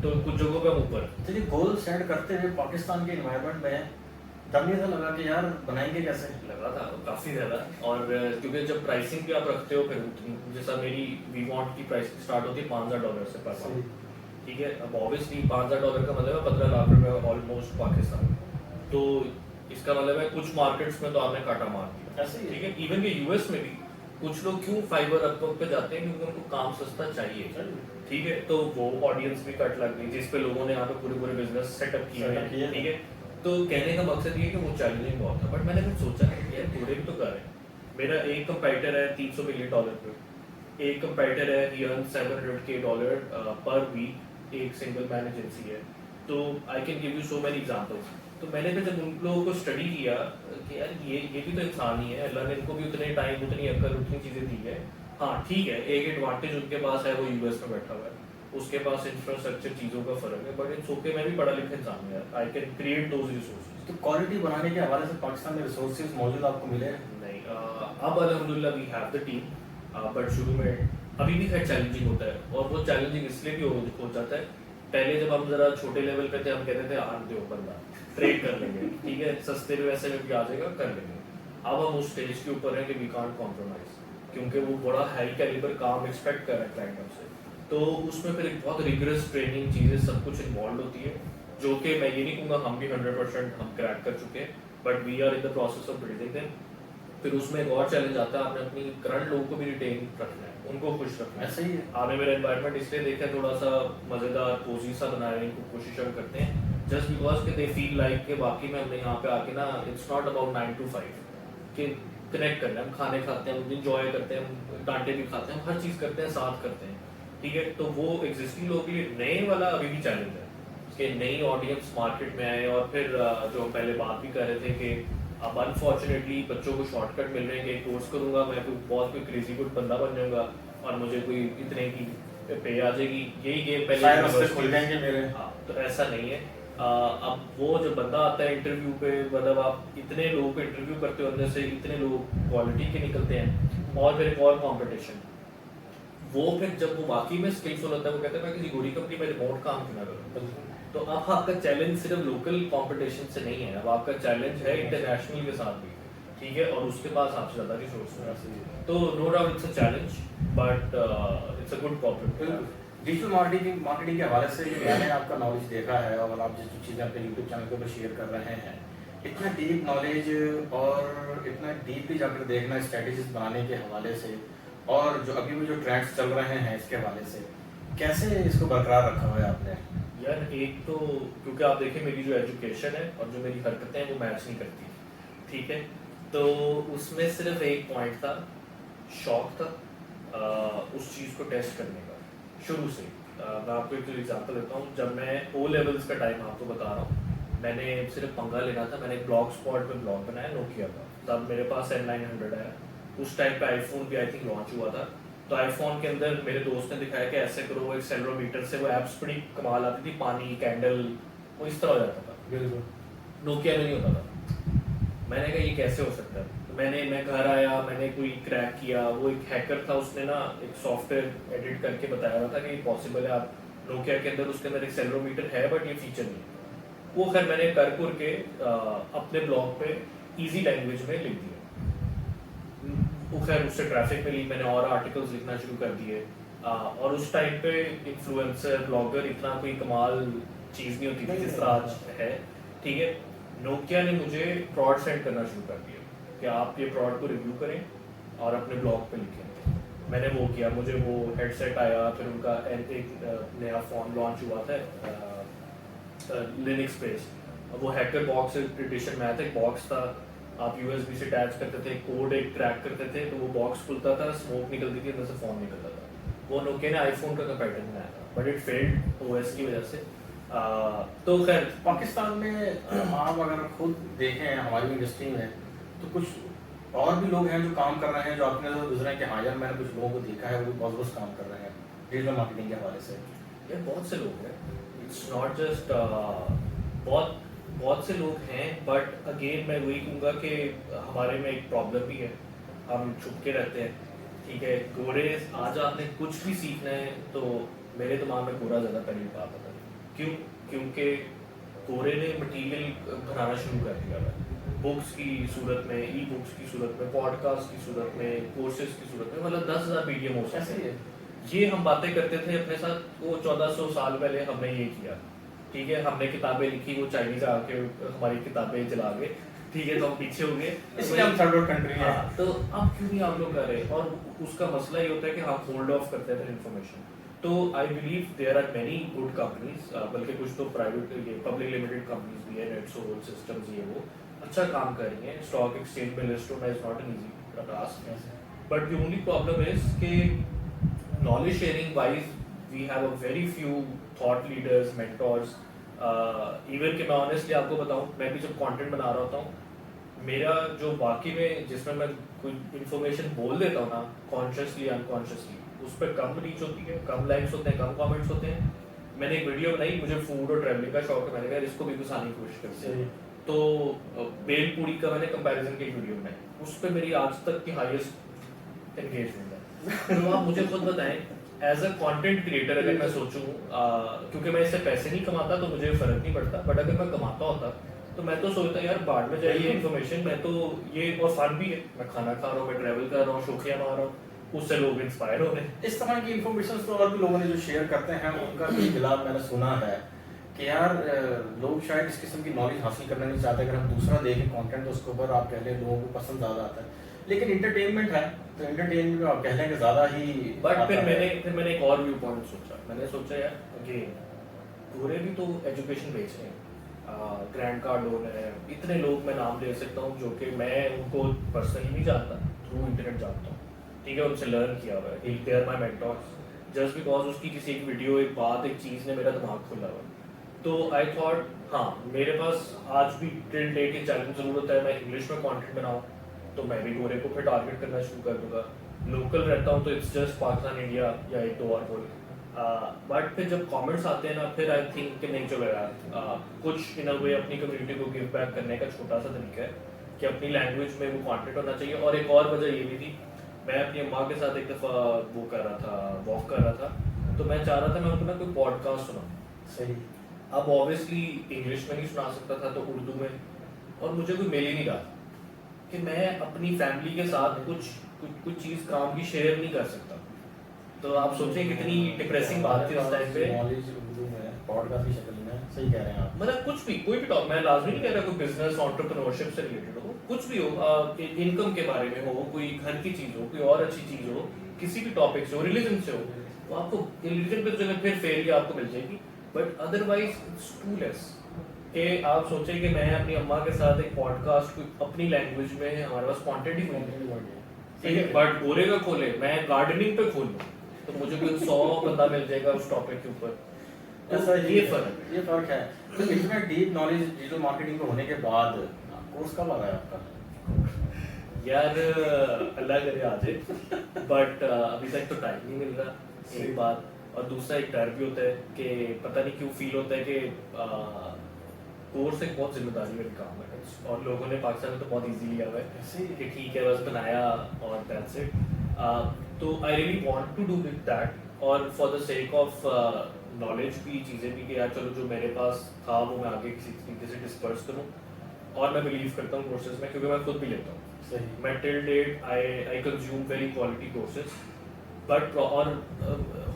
तो कुछ जगहों पे हम ऊपर। तो ये गोल सेट करते हुए पाकिस्तान के इन्वायरमेंट में तब नहीं था लगा कि यार बनाएंगे कैसे? लगा था काफ़ी ज़्यादा। और क्योंकि जब प्राइसिंग भी आप रखते हो, फिर उतनी, जैसा मेरी वी वॉन्ट की प्राइसिंग स्टार्ट होती है $5,000 से पर मंथ, ठीक है। अब ऑब्वियसली $5,000 का मतलब है 15 लाख रुपए ऑलमोस्ट पाकिस्तान। तो इसका मतलब है कुछ मार्केट्स में तो आपने काटा मार दिया, ऐसे ही है। ठीक है। इवन के यूएस में भी कुछ लोग क्यों फाइबर अपवर्क पे जाते हैं, क्योंकि उनको काम सस्ता चाहिए, ठीक है। तो वो ऑडियंस भी कट लग गई जिस पे लोगों ने यहाँ पे पूरे पूरे बिजनेस सेटअप किए हैं, ठीक है। तो कहने का मकसद ये है कि वो चैलेंजिंग बहुत था, बट मैंने फिर सोचा कि यार पूरे भी तो कर रहे हैं। मेरा एक कंपेटिटर है $300 मिलियन पे, एक कंपेटिटर है he earns $700K पर वीक, एक सिंगल मैन एजेंसी है। तो I can give you so many examples. तो मैंने फिर जब उन लोगों को स्टडी किया कि यार ये भी तो इंसान ही है, अल्लाह ने इनको भी उतने टाइम, उतनी अक्ल, उतनी चीज़ें दी है। हाँ ठीक है, एक एडवांटेज उनके पास है, वो यूएस में बैठा हुआ है, उसके पास इंफ्रास्ट्रक्चर चीज़ों का फर्क है, बट इट्स ओके, मैं भी पढ़ा लिखा इंसान हूँ यार, I can create those resources. तो क्वालिटी बनाने के हवाले से पाकिस्तान में रिसोर्सेज मौजूद आपको मिले? नहीं, अब अल्हम्दुलिल्लाह we have the team, but शुरू में अभी भी खैर चैलेंजिंग होता है, और वो चैलेंजिंग इसलिए भी हो जाता है। पहले जब हम जरा छोटे लेवल पे थे, हम कहते थे आन दो बंदा ट्रेड कर लेंगे, ठीक है, सस्ते में वैसे में भी आ जाएगा, कर लेंगे। अब हम उस स्टेज के ऊपर हैं कि वी कांट कॉम्प्रोमाइज, क्योंकि वो बड़ा हाई कैलिबर काम एक्सपेक्ट कर रहा है क्लाइंट हमसे। तो उसमें फिर एक बहुत रिगरस ट्रेनिंग चीज़ें सब कुछ इन्वॉल्व होती है, जो कि मैं ये नहीं कहूँगा हम भी 100% हम क्रैक कर चुके हैं, but we are in the process of building them. फिर उसमें एक और चैलेंज आता है, आपने अपनी करंट लोगों को भी रिटेन रखना है, उनको खुश रखना है। ऐसे ही है। आपने मेरा एनवायरनमेंट इसलिए देखा है थोड़ा सा मज़ेदार कोजी सा बनाया है, इनको कोशिश हम करते हैं जस्ट बिकॉज कि दे फील लाइक कि वाकई में हमने यहाँ पे आके ना, इट्स नॉट अबाउट 9 to 5 कि कनेक्ट करना है, हम खाने खाते हैं, हम इंजॉय करते हैं, हम डांटे भी खाते हैं, हम हर चीज़ करते हैं, साथ करते हैं, ठीक है। तो वो एग्जिस्टिंग लोगों के लिए नए वाला अभी भी चैलेंज है कि नई ऑडियंस मार्केट में आए। और फिर जो हम पहले बात भी कर रहे थे कि अब अनफॉर्चुनेटली बच्चों को शॉर्टकट मिल रहे हैं कि कोर्स करूंगा मैं, कोई बहुत कोई क्रेजी गुड बंदा बन जाऊंगा और मुझे कोई इतने की पे आ जाएगी, यही गेम पहले खुल जाएंगे मेरे। हाँ, तो ऐसा नहीं है। अब वो जो बंदा आता है इंटरव्यू पे, मतलब आप इतने लोगों को इंटरव्यू करते हो, अंदर से इतने लोग क्वालिटी के निकलते हैं, और फिर एक और कॉम्पिटिशन, वो फिर जब वो वाकई में स्किलफुल होता है, वो कहता है मैं किसी गोरी कंपनी में रिमोट काम क्यों ना करूँ। तो अब आपका चैलेंज सिर्फ लोकल कंपटीशन से नहीं है, अब आपका चैलेंज है इंटरनेशनल के साथ भी, ठीक है, और उसके पास आपसे ज़्यादा रिसोर्स है। तो no doubt it's a challenge, but it's a good problem. Digital marketing के हवाले से मैंने आपका नॉलेज देखा है, और आप जिस चीज़ें अपने यूट्यूब चैनल के ऊपर शेयर कर रहे हैं, इतना डीप नॉलेज और इतना डीपली जाकर देखना स्ट्रेटेजीज बनाने के हवाले से, और जो अभी भी जो ट्रेंड्स चल रहे हैं इसके हवाले से, कैसे इसको बरकरार रखा हुआ है आपने? यार एक तो क्योंकि आप देखें मेरी जो एजुकेशन है और जो मेरी हरकतें हैं वो मैच नहीं करती, ठीक है। तो उसमें सिर्फ एक पॉइंट था, शौक था उस चीज़ को टेस्ट करने का शुरू से। मैं आपको एक एग्जांपल देता हूँ, जब मैं ओ लेवल्स का टाइम आपको बता रहा हूँ, मैंने सिर्फ पंगा लेना था, मैंने ब्लॉग स्पॉट पे ब्लॉग बनाया नोकिया का, तब मेरे पास N900 आया, उस टाइम पे आईफोन भी आई थिंक लॉन्च हुआ था। तो आईफोन के अंदर मेरे दोस्त ने दिखाया कि ऐसे करो, वो एक्सेलरोमीटर से वो ऐप्स बड़ी कमाल आती थी, पानी, कैंडल, वो इस तरह हो जाता था। बिल्कुल। नोकिया में नहीं होता था। मैंने कहा ये कैसे हो सकता है, तो मैं घर आया, मैंने कोई क्रैक किया, वो एक हैकर था, उसने ना एक सॉफ्टवेयर एडिट करके बताया हुआ था कि ये पॉसिबल है, आप नोकिया के अंदर उसके अंदर एक्सेलरोमीटर है बट ये फीचर नहीं है। वो खैर मैंने कर के अपने ब्लॉग पे इजी लैंग्वेज में लिख दिया। वो खैर उससे ट्रैफिक मिली, मैंने और आर्टिकल्स लिखना शुरू कर दिए। और उस टाइम पे इन्फ्लुएंसर ब्लॉगर इतना कोई कमाल चीज़ नहीं होती थी जिस तरह आज है, ठीक है। नोकिया ने मुझे प्रॉड सेंड करना शुरू कर दिया कि आप ये प्रॉड को रिव्यू करें और अपने ब्लॉग पे लिखें। मैंने वो किया, मुझे वो हेडसेट आया, फिर उनका एक नया फ़ोन लॉन्च हुआ था लिनक्स बेस्ड, वो हैकर बॉक्स एडिशन में आया था। एक बॉक्स था, आप यूएसबी से अटैच करते थे, कोड एक क्रैक करते थे तो वो बॉक्स खुलता था, स्मोक निकलती थी, अंदर से फ़ोन निकलता था। वो नोकिया ने आईफोन का कंपैरिजन बनाया था बट इट फेल्ड ओएस की वजह से। तो खैर पाकिस्तान में आप अगर खुद देखें हमारी इंडस्ट्री में, तो कुछ और भी लोग हैं जो काम कर रहे हैं, जो अपने से गुजरे हैं कि हाँ यार मैंने कुछ लोगों को देखा है वो भी बहुत काम कर रहे हैं डिजिटल मार्केटिंग के हवाले से। ये बहुत से लोग हैं, इट्स नॉट जस्ट बहुत से लोग हैं, बट अगेन मैं वही कहूँगा कि हमारे में एक प्रॉब्लम भी है, हम छुप के रहते हैं, ठीक है। गोरे आज आपने कुछ भी सीखना है तो मेरे दिमाग में गोरा ज़्यादा पहली बात आता है। क्यों? क्योंकि गोरे ने मटेरियल बनाना शुरू कर दिया है, बुक्स की सूरत में, ई बुक्स की सूरत में, पॉडकास्ट की सूरत में, कोर्सेज की सूरत में, मतलब 10,000 पीडीएम हो सकते हैं। ये हम बातें करते थे अपने साथ, वो 1400 साल पहले हमने ये किया, ठीक है। हमने किताबें लिखी, वो चाइनीज आके हमारी किताबें जला गए, ठीक है, तो हम पीछे हो गए, इसलिए हम थर्ड वर्ल्ड कंट्री हैं। तो अब क्यों नहीं आप लोग कर रहे? और उसका मसला ये होता है कि हम होल्ड ऑफ करते हैं इन्फॉर्मेशन। तो I believe there are many good companies, बल्कि कुछ तो प्राइवेट पब्लिक लिमिटेड कंपनीज भी है, नेटसोल सिस्टम्स, ये वो अच्छा काम कर रही हैं। स्टॉक एक्सचेंज में लिस्ट होना is not an easy task, but the only problem is कि knowledge sharing wise we have a very few thought leaders, mentors. Even कि मैं ऑनेस्टली आपको बताऊं, मैं भी जब कंटेंट बना रहा होता हूँ, मेरा जो बाकी में जिसमें मैं कोई इन्फॉर्मेशन बोल देता हूँ ना, कॉन्शियसली अनकॉन्शियसली, उस पर कम रीच होती है, कम लाइक्स होते हैं, कम कमेंट्स होते हैं। मैंने एक वीडियो बनाई, मुझे फूड और ट्रैवलिंग का शौक है, मैंने कहा इसको भी घुसाने की कोशिश करते हैं, तो बेल पूरी का मैंने कंपैरिजन की वीडियो बनाई, उस पर मेरी आज तक की हाईएस्ट एंगेजमेंट है। तो आप मुझे खुद बताएं, एज अ कंटेंट क्रिएटर अगर मैं सोचूं, क्योंकि मैं इससे पैसे नहीं कमाता तो मुझे फर्क नहीं पड़ता, बट अगर मैं कमाता होता तो मैं तो सोचता यार बाद में जाइए इन्फॉर्मेशन, मैं तो ये और फन भी है, मैं खाना खा रहा हूँ, मैं ट्रैवल कर रहा हूँ, शौकिया मार रहा हूँ, उससे लोग इंस्पायर हो रहे हैं। इस तरह की इन्फॉर्मेशन तो और भी लोगों ने जो शेयर करते हैं उनका भी खिलाफ मैंने सुना है कि यार लोग शायद इस किस्म की नॉलेज हासिल करना नहीं चाहते। अगर हम दूसरा देखें कंटेंट तो उसके ऊपर आप कह लें लोगों को पसंद ज़्यादा आता है, लेकिन इंटरटेनमेंट है तो इंटरटेनमेंट में आप कह लें कि ज़्यादा ही। बट फिर मैंने एक और व्यू पॉइंट सोचा, मैंने सोचा यार अगेन पूरे भी तो एजुकेशन बेच रहे हैं, ग्रैंड कार्ड लोन है, इतने लोग मैं नाम ले सकता हूँ जो कि मैं उनको पर्सनली नहीं जानता, थ्रू इंटरनेट जानता हूँ, ठीक है, उनसे लर्न किया हुआ है, they are my mentors, just because उसकी किसी एक वीडियो, एक बात, एक चीज़ ने मेरा दिमाग खुला हुआ। तो आई थॉट हाँ मेरे पास आज भी टिल डेट ये चैलेंज ज़रूरत है, मैं इंग्लिश में कंटेंट बनाऊँ तो मैं भी गोरे को फिर टारगेट करना शुरू कर दूंगा। लोकल रहता हूँ तो इट्स जस्ट पाकिस्तान इंडिया या एक दो और बोल, बट फिर जब कमेंट्स आते हैं ना, फिर आई थिंक कि नहीं चलो यार, कुछ इन अ वे अपनी कम्युनिटी को गिव बैक करने का छोटा सा तरीका है कि अपनी लैंग्वेज में वो कंटेंट होना चाहिए। और एक और वजह ये भी थी, मैं अपनी अम्मा के साथ एक दफ़ा वो कर रहा था, वॉक कर रहा था, तो मैं चाह रहा था मैं उनको ना कोई पॉडकास्ट सुना। सही। अब ऑब्वियसली इंग्लिश में नहीं सुना सकता था तो उर्दू में, और मुझे कोई मिल ही नहीं रहा कि मैं अपनी फैमिली के साथ कुछ चीज़ काम की शेयर नहीं कर सकता। तो आप सोचें कितनी डिप्रेसिंग बात थी उस टाइम पे। नॉलेज उर्दू में पॉडकास्ट की शक्ल में, सही कह रहे हैं आप। मतलब कुछ भी, कोई भी टॉप, मैं लाजमी नहीं कह रहा कोई बिजनेस एंटरप्रेन्योरशिप से रिलेटेड हो, कुछ भी हो, इनकम के बारे में हो, कोई घर की चीज़ हो, कोई और अच्छी चीज़ हो, किसी भी टॉपिक से हो, रिलीजन से हो, तो आपको रिलीजन पे तो जगह फिर फेलियर आपको मिल जाएगी, but otherwise it's too less. कि आप सोचें कि मैं अपनी अम्मा के साथ एक पॉडकास्ट अपनी लैंग्वेज में, हमारे पास कंटेंट ही नहीं है, ठीक है, बट गोरे का खोले, मैं गार्डनिंग पे खोलूँ तो मुझे कोई 100 बंदा मिल जाएगा उस टॉपिक के ऊपर। ऐसा ये फर्क है। तो इतना डीप नॉलेज डिजिटल मार्केटिंग में होने के बाद कोर्स कब आ रहा है आपका? यार अल्लाह करे आ जाए बट अभी तक तो टाइम नहीं मिल रहा, एक बात। और दूसरा एक डर भी होता है कि पता नहीं क्यों फील होता है कि कोर्स एक बहुत जिम्मेदारी वाली काम है और लोगों ने पाकिस्तान में तो बहुत इजी लिया हुआ है कि ठीक है बस बनाया और दैट्स इट। तो I really want to do with that और for the sake of knowledge भी चीज़ें भी कि यार चलो जो मेरे पास था वो मैं आगे किसी तरीके से डिस्पर्स करूँ। और मैं बिलीव करता हूँ कोर्सेज में क्योंकि मैं खुद भी लेता हूँ। मैं till date I consume very quality courses but और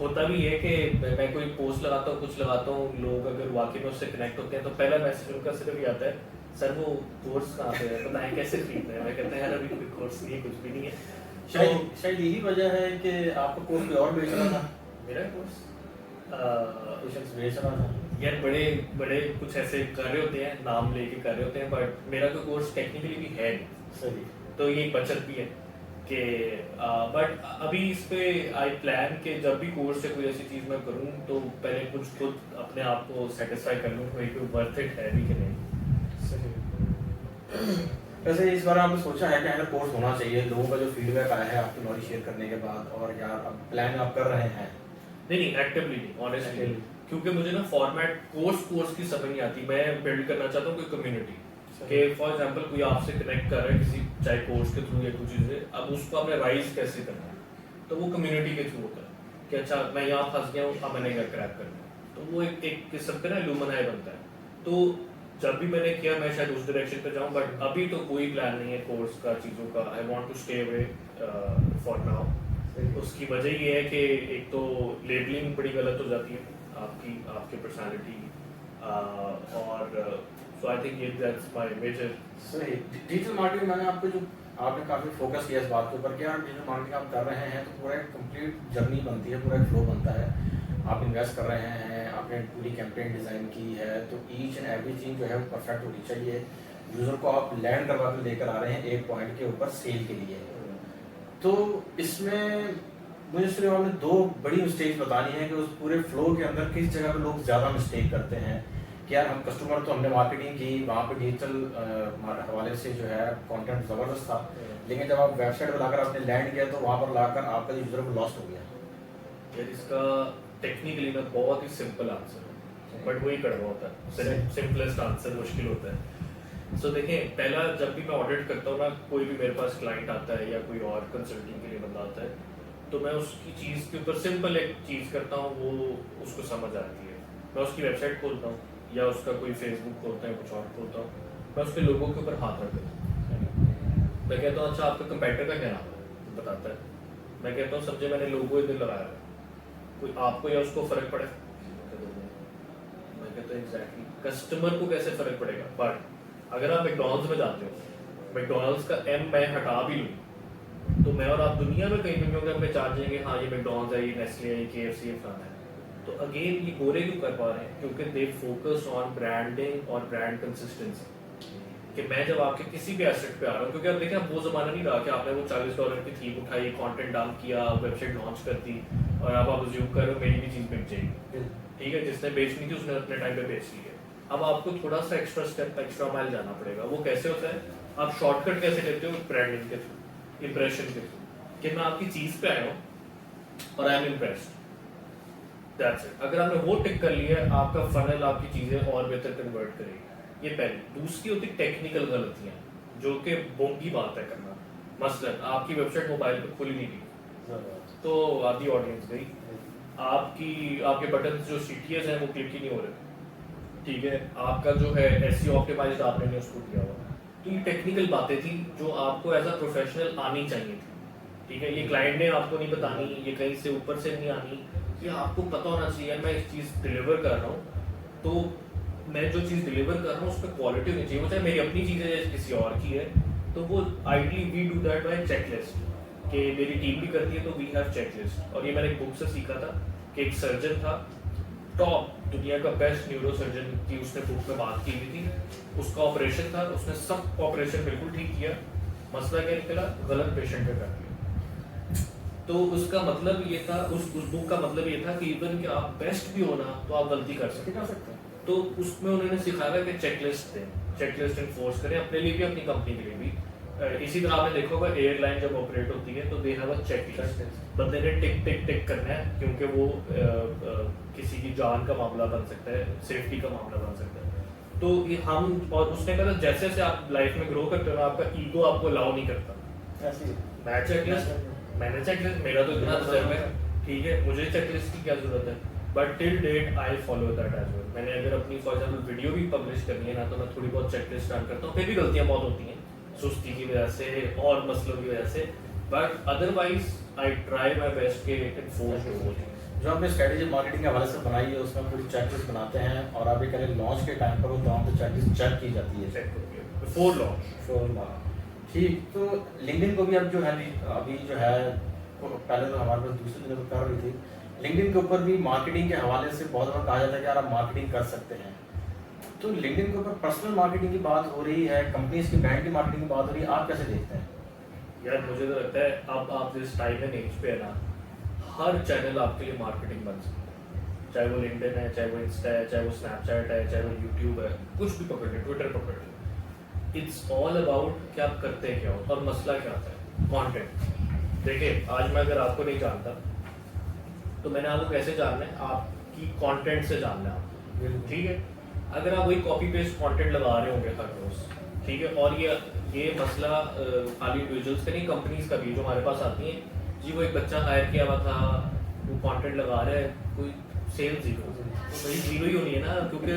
होता भी है कि मैं कोई पोस्ट लगाता हूँ कुछ लगाता हूँ, लोग अगर वाकई में उससे कनेक्ट होते हैं तो पहला मैसेज उनका सिर्फ ये आता है सर वो कोर्स कहाँ पे है बताएं कैसे खरीदना है। मैं कहता है यार अभी कोई कोर्स नहीं है, कुछ भी नहीं है। शायद यही वजह है कि आपका कोर्स कोई और बेच रहा था। मेरा कोर्स बेच रहा था यार बड़े बड़े कुछ ऐसे कर रहे होते हैं, नाम लेके कर रहे होते हैं बट मेरा कोई कोर्स टेक्निकली भी है नहीं। सही। तो ये बचत भी है कि बट अभी इस पे आई प्लान कि जब भी कोर्स से कोई ऐसी चीज़ मैं करूँ तो पहले कुछ खुद अपने आप को सेटिस्फाई कर लूँ कोई वर्थ इट है भी कि नहीं। सही। वैसे इस बार आपने सोचा है कि अगर कोर्स होना चाहिए, लोगों का जो फीडबैक आया है आपकी नॉलेज शेयर करने के बाद और यार अब प्लान आप कर रहे हैं? नहीं एक्टिवली नहीं ऑनेस्टली, क्योंकि मुझे ना फॉर्मेट कोर्स की समझ नहीं आती। मैं बिल्ड करना चाहता हूँ कोई कम्युनिटी कि फॉर एग्जांपल कोई आपसे कनेक्ट कर रहा है किसी चाहे कोर्स के थ्रू या कुछ चीज़ें, अब उसको आपने राइज कैसे करना है तो वो कम्युनिटी के थ्रू होता है कि अच्छा मैं यहाँ फंस गया हूँ अब मैंने घर क्रैक करना है तो वो एक किस्म का ना लुमनाई बनता है। तो जब भी मैंने किया मैं शायद उस डायरेक्शन पे जाऊँ बट अभी तो कोई प्लान नहीं है कोर्स का चीज़ों का। I want to stay away for now. उसकी वजह ये है कि एक तो लेबलिंग बड़ी गलत हो जाती है आपकी पर्सनालिटी और so I think that's my major. सही। डिजिटल मार्केटिंग मैंने आपको जो आपने काफ़ी फोकस किया इस बात के ऊपर कि यार डिजिटल मार्केटिंग आप कर रहे हैं तो पूरा एक कंप्लीट जर्नी बनती है, पूरा एक फ्लो बनता है। आप इन्वेस्ट कर रहे हैं, आपने पूरी कैंपेन डिज़ाइन की है तो ईच एंड एवरीथिंग जो है वो परफेक्ट होनी चाहिए। यूज़र को आप लैंड करवा कर लेकर आ रहे हैं एक पॉइंट के ऊपर सेल के लिए। तो इसमें मुझे सिर्फ आपने दो बड़ी मिस्टेक्स बतानी है कि उस पूरे फ्लो के अंदर किस जगह पे लोग ज़्यादा मिस्टेक करते हैं कि यार हम कस्टमर तो हमने मार्केटिंग की, वहाँ पे डिजिटल हवाले से जो है कंटेंट ज़बरदस्त था, लेकिन जब आप वेबसाइट पर लाकर आपने लैंड किया तो वहाँ पर लाकर आपका यूज़र को लॉस्ट हो गया। यार इसका टेक्निकली ना बहुत ही सिंपल आंसर है बट वही कड़वा होता है। सिंपलेस्ट आंसर मुश्किल होता है। सो देखें पहला जब भी मैं ऑडिट करता हूँ ना कोई भी मेरे पास क्लाइंट आता है या कोई और कंसल्टिंग के लिए बंदा आता है तो मैं उसकी चीज़ के ऊपर सिंपल एक चीज़ करता हूँ वो उसको समझ आती है। मैं उसकी वेबसाइट खोलता हूँ या उसका कोई फेसबुक खोलता है कुछ और खोलता हूँ, मैं उसके लोगों के ऊपर हाथ रख देता हूँ। मैं कहता हूँ अच्छा आपका कंपेटिटर का क्या नाम है बताता है। मैं कहता हूँ समझे मैंने लोगो इधर लगाया है कोई आपको या उसको फर्क पड़े? मैं कहता हूँ एग्जैक्टली कस्टमर को कैसे फर्क पड़ेगा। बट अगर आप मैकडॉनल्ड्स में जाते हो मैकडॉनल्ड्स का एम मैं हटा भी लूँ तो मैं और आप दुनिया में कहीं भी होंगे हमें चार्ज देंगे हाँ ये मैकडॉनल्ड्स है, ये नेस्ले है, ये KFC है, फलाना है। तो अगेन ये गोरे क्यों कर पा रहे हैं क्योंकि दे फोकस ऑन ब्रांडिंग और ब्रांड कंसिस्टेंसी कि मैं जब आपके किसी भी एसेट पे आ रहा हूँ क्योंकि अब देखें अब वो ज़माना नहीं रहा कि आपने वो $40 की थीम उठाई, कंटेंट डाउन किया, वेबसाइट लॉन्च कर दी और अब आप अज्यूम कर रहे हो मेरी भी चीज़ बिक जाएगी। ठीक है, जिसने बेचनी थी उसने अपने टाइम पे बेच ली है। अब आपको थोड़ा सा एक्स्ट्रा स्टेप एक्स्ट्रा माइल जाना पड़ेगा। वो कैसे होता है? आप शॉर्टकट कैसे लेते हो? ब्रांडिंग के थ्रू, इंप्रेशन के थ्रू कि मैं आपकी चीज़ पे आया हूँ और I am impressed. That's it. अगर आपने वो टिक कर लिया आपका फनल आपकी चीज़ें और बेहतर कन्वर्ट करेगी। ये पहली। दूसरी होती टेक्निकल गलतियाँ जो कि बोंगी बात है करना। मसलन आपकी वेबसाइट मोबाइल पर खुली नहीं थी तो आधी ऑडियंस गई, आपके बटन जो CTS हैं वो क्लिक ही नहीं हो रहे। ठीक है, आपका जो है SEO ऑप्टिमाइज्ड आपने नहीं उसको किया हुआ। तो ये टेक्निकल बातें थी जो आपको एज अ प्रोफेशनल आनी चाहिए थी। ठीक है, ये क्लाइंट ने आपको नहीं बतानी, ये कहीं से ऊपर से नहीं आनी, ये आपको पता होना चाहिए मैं इस चीज़ डिलीवर कर रहा हूँ तो मैं जो चीज़ डिलीवर कर रहा हूँ उस पर क्वालिटी होनी चाहिए। वो चाहे मेरी अपनी चीज़ है या किसी और की है तो वो ideally we do that by checklist कि मेरी टीम भी करती है तो वी हैव चेकलिस्ट। और ये मैंने एक बुक से सीखा था कि एक सर्जन था टॉप दुनिया का बेस्ट न्यूरो सर्जन की उसने बुक में बात की हुई थी। उसका ऑपरेशन था, उसने सब ऑपरेशन बिल्कुल ठीक किया, मसला क्या निकला? गलत पेशेंट पे कर दिया। तो उसका मतलब ये था, उस बुक का मतलब ये था कि इवन कि आप बेस्ट भी हो ना तो आप गलती कर सकते हैं। तो उसमें उन्होंने सिखाया कि चेकलिस्ट दें, चेकलिस्ट इन्फोर्स करें अपने लिए भी अपनी कंपनी के लिए भी इसी तरह आपने देखा होगा एयरलाइन जब ऑपरेट होती है तो दे हैव अ चेकलिस्ट, बंदे ने टिक टिक टिक करना है क्योंकि वो किसी की जान का मामला बन सकता है, सेफ्टी का मामला बन सकता है। तो ये हम, और उसने कहा जैसे जैसे आप लाइफ में ग्रो करते हो आपका ईगो आपको अलाउ नहीं करता। मैं चेकलिस्ट, मैंने चेकलिस्ट, मेरा तो इतना रिजर्व है, ठीक है, मुझे चेकलिस्ट की क्या जरूरत है, but till date I follow that as well. मैंने अगर अपनी फॉर एग्जांपल वीडियो भी पब्लिश करनी है ना तो मैं थोड़ी बहुत चेकलिस्ट स्टार्ट करता हूँ, फिर भी गलतियाँ बहुत होती हैं सुस्ती की वजह से और मसलों की वजह से, but otherwise I try my best के इन्फोर्स वो चीज़। जो आपने स्ट्रेटेजी मार्केटिंग के हवाले से बनाई है उसमें पूरी चेकलिस्ट बनाते हैं और आप ये करें लॉन्च के टाइम पर वो तमाम चेकलिस्ट चेक की जाती है चेक करके बिफोर लॉन्च। ठीक, तो लिंक्डइन को भी अब जो है अभी जो है पहले तो हमारे पास दूसरी जगह कर रही थी, लिंक्डइन के ऊपर भी मार्केटिंग के हवाले से बहुत बार कहा जाता है कि यार आप मार्केटिंग कर सकते हैं। तो लिंक्डइन के ऊपर पर्सनल मार्केटिंग की बात हो रही है, कंपनीज की ब्रांड की मार्केटिंग की बात हो रही है, आप कैसे देखते हैं? यार मुझे तो लगता है अब आप जिस टाइम एंड एज पे है ना, हर चैनल आपके लिए मार्केटिंग बन सकता है, चाहे वो लिंक्डइन है, चाहे वो इंस्टा है, चाहे वो स्नैपचैट है, चाहे वो यूट्यूब है, कुछ भी पकड़ ले, ट्विटर पकड़ ले। इट्स ऑल अबाउट कि आप करते क्या हो और मसला क्या आता है, कंटेंट। देखिए आज मैं अगर आपको नहीं जानता तो मैंने आपको कैसे जानना है, आपकी कंटेंट से जानना है आपको, ठीक है। अगर आप वही कॉपी पेस्ट कंटेंट लगा रहे होंगे हर रोज, ठीक है, और ये मसला खाली इंडिविजुअल्स का नहीं, कंपनीज का भी जो हमारे पास आती हैं, जी वो एक बच्चा हायर किया हुआ था, वो कंटेंट लगा रहा है, कोई सेल जीरो, तो भाई जीरो ही होनी है ना, क्योंकि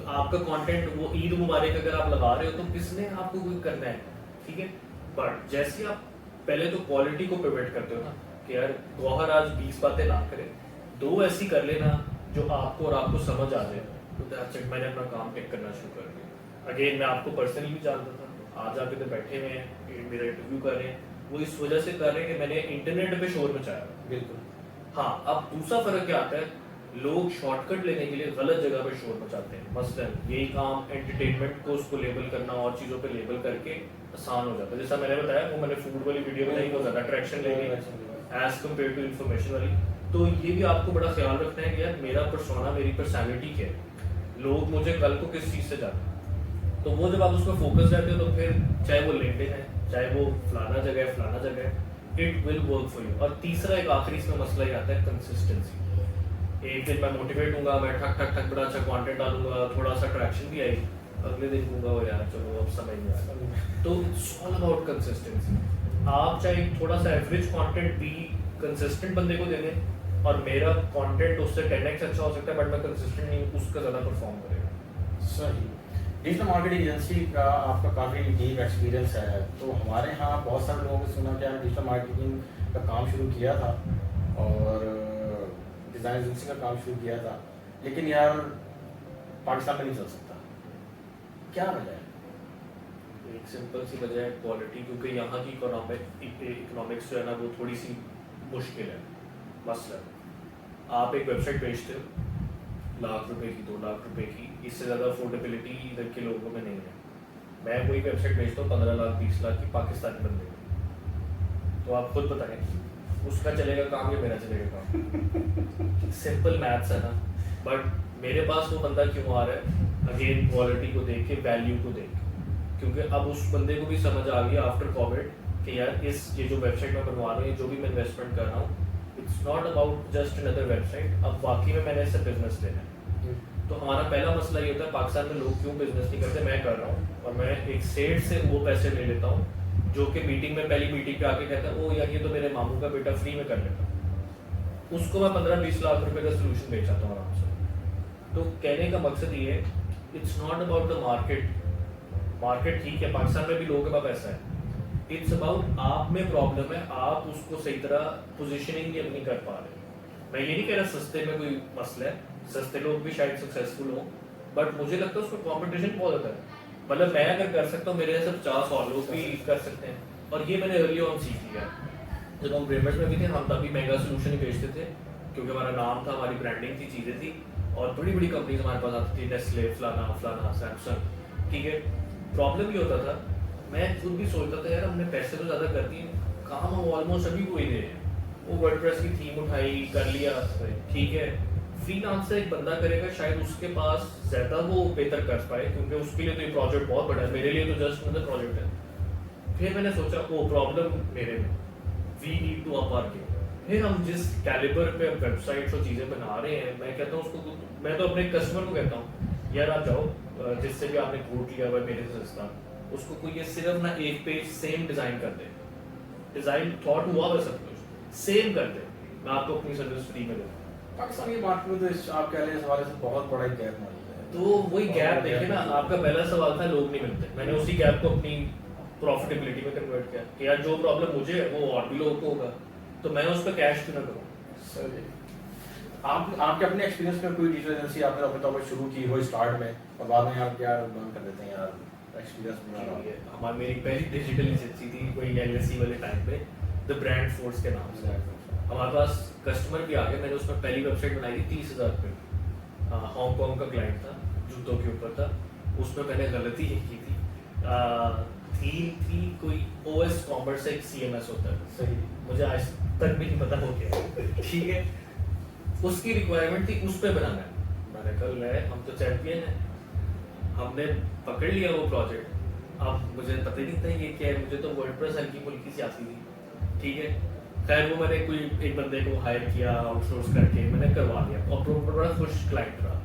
आपका कंटेंट वो ईद मुबारक अगर आप लगा रहे हो तो किसने आपको कोई करना है, ठीक है। बट जैसे आप पहले तो क्वालिटी को पिवट करते हो ना कि यार गौहर आज 20 बातें ना करे, 2 ऐसी कर लेना जो आपको और आपको समझ आ जाए, तो दैट्स इट, मैंने अपना काम पिक करना शुरू कर दिया। अगेन मैं आपको पर्सनली भी जानता था, आज आप इधर बैठे हुए हैं मेरा इंटरव्यू कर रहे हैं, वो इस वजह से कर रहे हैं कि मैंने इंटरनेट पे शोर मचाया। बिल्कुल। हाँ, अब दूसरा फर्क क्या आता है, लोग शॉर्टकट लेने के लिए गलत जगह पे शोर मचाते हैं। मसलन यही काम एंटरटेनमेंट को उसको लेबल करना और चीज़ों पे लेबल करके आसान हो जाता है। जैसा मैंने बताया वो मैंने फूड वाली वीडियो में नहीं, बहुत ज़्यादा अट्रैक्शन लेंगे एज कम्पेयर टू इन्फॉर्मेशन वाली। तो ये भी आपको बड़ा ख्याल रखना है कि यार मेरा पर्सोना, मेरी पर्सनैलिटी क्या है, लोग मुझे कल को किस चीज़ से जानते हैं। तो वो जब आप उस पर फोकस रहते हो तो फिर चाहे वो लिंक्डइन है, चाहे वो फलाना जगह है, फलाना जगह है, it will work for you. और तीसरा एक आखिरी इसमें मसला ये आता है कंसिस्टेंसी। एक दिन मैं मोटिवेट हूँगा, मैं ठक ठक ठक बड़ा अच्छा कंटेंट डालूंगा, थोड़ा सा ट्रैक्शन भी आई, अगले दिन कहूँगा वो यार चलो अब समझ नहीं आया। तो इट्स ऑल अबाउट कंसिस्टेंसी। आप चाहे थोड़ा सा एवरेज कंटेंट भी कंसिस्टेंट बंदे को दे दें और मेरा कंटेंट उससे 10x अच्छा हो सकता है, बट मैं कंसिस्टेंट नहीं हूँ, उसका ज़्यादा परफॉर्म करेगा। सही। डिजिटल मार्केटिंग एजेंसी का आपका काफ़ी डीप एक्सपीरियंस है, तो हमारे यहाँ बहुत सारे लोगों ने सुना कि यार डिजिटल मार्केटिंग का काम शुरू किया था और डिज़ाइन एजेंसी का काम शुरू किया था, लेकिन यार पाकिस्तान में नहीं चल सकता, क्या वजह है? एक सिंपल सी वजह है क्वालिटी, क्योंकि यहाँ की इकोनॉमिक्स जो है ना वो थोड़ी सी मुश्किल है। मसलन आप एक वेबसाइट बेचते हो लाख रुपए की, 2 लाख रुपए की, इससे ज़्यादा अफोर्डेबिलिटी इधर के लोगों में नहीं है। मैं कोई वेबसाइट बेचता हूँ 15 लाख 20 लाख की पाकिस्तानी बंदे को, तो आप खुद बताएं उसका चलेगा काम या मेरा चलेगा काम? सिंपल मैथ्स है ना। बट मेरे पास वो बंदा क्यों आ रहा है? अगेन क्वालिटी को देख के, वैल्यू को देख के, क्योंकि अब उस बंदे को भी समझ आ गई आफ्टर कोविड कि यार ये जो वेबसाइट मैं बनवा रहा हूँ, जो भी मैं इन्वेस्टमेंट कर रहा हूँ, it's not about just another website, अब वाकई में मैंने इससे बिजनेस लेना है। तो हमारा पहला मसला ये होता है पाकिस्तान में लोग क्यों बिजनेस नहीं करते, मैं कर रहा हूँ और मैं एक सेठ से वो पैसे ले लेता हूँ जो कि मीटिंग में, पहली मीटिंग पे आके कहता है ओ यार ये तो मेरे मामू का बेटा फ्री में कर लेता, उसको मैं 15-20 लाख रुपए का सोल्यूशन बेच आता हूँ आराम से। तो कहने का मकसद ये है, it's not about the market ठीक है, पाकिस्तान में भी लोगों के पास पैसा है, इट्स अबाउट आप में प्रॉब्लम है, आप उसको सही तरह पोजिशनिंग नहीं कर पा रहे। मैं ये नहीं कह रहा सस्ते में कोई मसला है, सस्ते लोग भी शायद सक्सेसफुल हो, बट मुझे लगता है उसमें कॉम्पिटिशन बहुत होता है। मतलब मैं अगर कर सकता हूँ, मेरे जैसे 50 और लोग भी कर सकते हैं, और ये मैंने अर्ली ऑन सीख लिया। जब हम ब्रेमर्स में भी थे, हम तभी महंगा सोल्यूशन ही बेचते थे, क्योंकि हमारा नाम था, हमारी ब्रांडिंग थी, चीज़ें थी, और बड़ी बड़ी कंपनीज हमारे पास आती थी, नेस्ले, फलाना सैमसंग, ठीक है। प्रॉब्लम ये होता था, मैं खुद भी सोचता था यार हमने पैसे तो ज़्यादा कर दिए, काम हम ऑलमोस्ट सभी को ही दे रहे हैं। वो वर्डप्रेस की थीम उठाई, कर लिया, ठीक है, फ्रीलांसर एक बंदा करेगा, शायद उसके पास ज़्यादा वो बेहतर कर पाए, क्योंकि उसके लिए तो ये प्रोजेक्ट बहुत बड़ा है, मेरे लिए तो जस्ट मतलब प्रोजेक्ट है। फिर मैंने सोचा वो प्रॉब्लम मेरे में, we need to up our game. फिर हम जिस कैलिबर पे वेबसाइट्स और चीज़ें बना रहे हैं, मैं कहता हूँ उसको, मैं तो अपने कस्टमर को कहता हूँ यार आप जाओ, जिससे भी आपने कोट लिया हुआ है मेरे से सस्ता, उसको कोई ये सिर्फ ना एक पेज सेम डिज़ाइन कर दे, डिज़ाइन थॉट हुआ हुआ सब कुछ सेम कर दे, मैं आपको अपनी सर्विस फ्री में दूँ। पाकिस्तानी मार्केट में तो आप कह रहे हैं इस हवाले से बहुत बड़ा गैप मौजूद है। तो वही गैप देखिए ना, आपका पहला सवाल था लोग नहीं मिलते, मैंने उसी गैप को अपनी प्रॉफिटेबिलिटी में कन्वर्ट किया कि यार जो प्रॉब्लम मुझे है वो और भी लोगों को होगा, तो मैं उस पर कैश क्यों ना करूँ। सर आपके अपने एक्सपीरियंस में कोई डिजिटल एजेंसी आपने अपने तौर पर शुरू की हो स्टार्ट में और बाद में आप यार बंद कर देते हैं यार एक्सपीरियंस बना रहा हूँ? हमारी मेरी पहली डिजिटल एजेंसी थी कोई एलएससी वाले टाइम पे, द ब्रांड फोर्स के नाम से। हमारे पास कस्टमर भी आ गए, मैंने उसमें पहली वेबसाइट बनाई थी 30,000 रुपये, हांगकॉन्ग का क्लाइंट था, जूतों के ऊपर था। उसमें मैंने गलती ही की थी, थीम थी कोई ओएस कॉमर्स एक सीएमएस होता है, सही, मुझे आज तक भी नहीं पता हो गया ठीक है। उसकी रिक्वायरमेंट थी उस पर बनाना है, मैंने कहा ले हम तो चैंपियन है, हमने पकड़ लिया वो प्रोजेक्ट। अब मुझे पता ही नहीं था ये क्या है, मुझे तो वर्डप्रेस हल्की फुल्की सी आती थी, ठीक है। खैर वो मैंने कोई एक बंदे को हायर किया आउटसोर्स करके, मैंने करवा लिया और बड़ा खुश क्लाइंट रहा।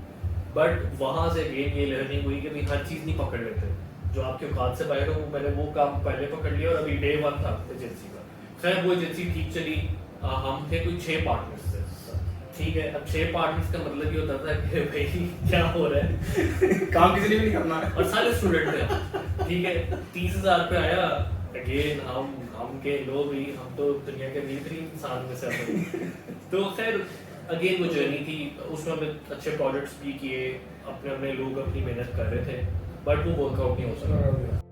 बट वहाँ से अगेन ये लर्निंग हुई कि भाई हर चीज़ नहीं पकड़ लेते, जो आपके औकात से बाहर हो। मैंने वो काम पहले पकड़ लिया और अभी डे 1 था एजेंसी का। खैर वो एजेंसी ठीक चली, हम थे कोई 6 पार्टनर्स थे, ठीक है। अब 6 पार्टनर्स का मतलब ये होता था कि भाई क्या हो रहा है काम किसी ने भी नहीं करना है और सारे स्टूडेंट थे, ठीक है। 30,000 रुपये आया, अगेन हम के लोग ही, हम तो दुनिया के बेहतरीन इंसान में से हैं। तो खैर अगेन वो जर्नी थी, उसमें हमें अच्छे प्रोजेक्ट्स भी किए, अपने अपने लोग अपनी मेहनत कर रहे थे, बट वो वर्कआउट नहीं हो सका।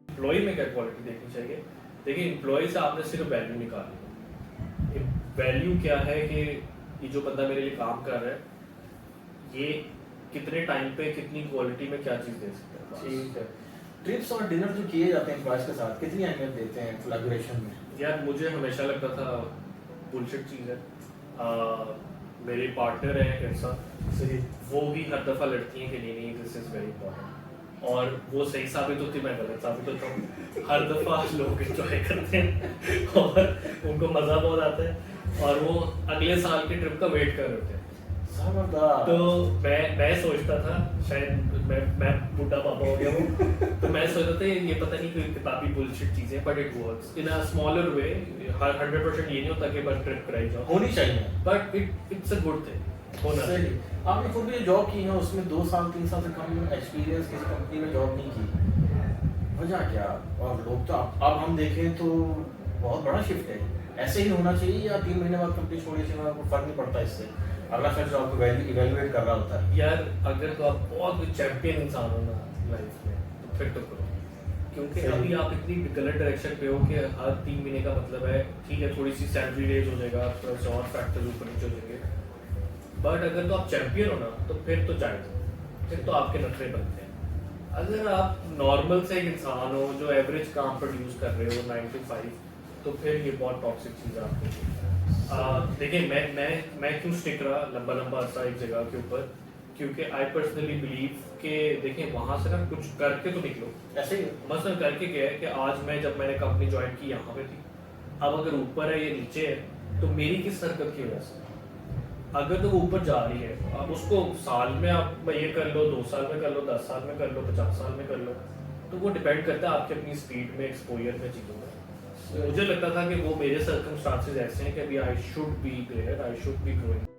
एम्प्लॉय में क्या क्वालिटी देखनी चाहिए? देखिए, एम्प्लॉय से आपने सिर्फ वैल्यू निकाली है। वैल्यू क्या है कि ये जो बंदा मेरे लिए काम कर रहा है, ये कितने टाइम पे कितनी क्वालिटी में क्या चीज़ दे सकता है। ठीक है। ट्रिप्स और डिनर जो किए जाते हैं एम्प्लॉयज के साथ, कितनी अहमियत देते हैं कोलैबोरेशन में? यार, मुझे हमेशा लगता था बुलशिट चीज़ है। मेरे पार्टनर हैं इरफान, सही। वो भी हर दफ़ा लड़ती हैं कि नहीं नहीं दिस इज़ वेरी इंपॉर्टेंट, और वो सही साबित होती, मैं गलत साबित होता हूँ। हर दफ़ा लोग इंजॉय करते हैं और उनको मज़ा बहुत आता है, और वो अगले साल की ट्रिप का वेट कर रहे होते हैं। तो मैं सोचता था, शायद मैं बुढ़ा पापा हो गया हूँ, तो मैं सोचता था ये पता नहीं कोई किताबी बुलशिट चीज़ें, but it works in a smaller way. 100% ये नहीं होता कि बस ट्रिप कराई जाओ, होनी चाहिए, but it's a good thing होना सही। चाहिए। आपने खुद भी जॉब की है, उसमें 2 साल 3 साल से कम एक्सपीरियंस किसी कंपनी में जॉब नहीं की, वजह क्या? और लोग तो अब हम देखें तो बहुत बड़ा शिफ्ट है, ऐसे ही होना चाहिए या 3 महीने बाद कंपनी छोड़ने से आपको फर्क नहीं पड़ता इससे? अगला शख्स आपको इवैल्यूएट कर रहा होता है। यार, अगर तो आप बहुत चैंपियन इंसान हो ना लाइफ में, तो फिर तो करो। क्योंकि सही। अभी आप इतनी गलत डायरेक्शन पे हो कि हर 3 महीने का मतलब है ठीक है थोड़ी सी सैलरी रेज हो जाएगा प्लस और फैक्टर्स ऊपर नीचे हो जाएंगे, बट अगर तो आप चैंपियन हो ना तो फिर तो जाएगा, फिर तो आपके नखरे बनते हैं। अगर आप नॉर्मल से एक इंसान हो जो एवरेज काम प्रोड्यूस कर रहे हो 9 to 5, तो फिर ये बहुत टॉक्सिक चीज़ है आपके। देखिए मैं क्यों स्टिक रहा लंबा लंबा अर्सा एक जगह के ऊपर, क्योंकि आई पर्सनली बिलीव कि देखिए वहाँ से ना कुछ करके तो निकलो। ऐसे ही मसलन करके क्या है कि आज मैं जब मैंने कंपनी ज्वाइन की यहाँ पे थी, अब अगर ऊपर है या नीचे है तो मेरी किस हरकत की वजह से, अगर तो वो ऊपर जा रही है अब उसको साल में आप ये कर लो, 2 साल में कर लो, 10 साल में कर लो, 50 साल में कर लो, तो वो डिपेंड करता है आपकी अपनी स्पीड में, एक्सपोजर में, चीज़ों में। तो मुझे लगता था कि वो मेरे सर्कमस्टांसेस ऐसे हैं कि अभी I should be there, I should be growing.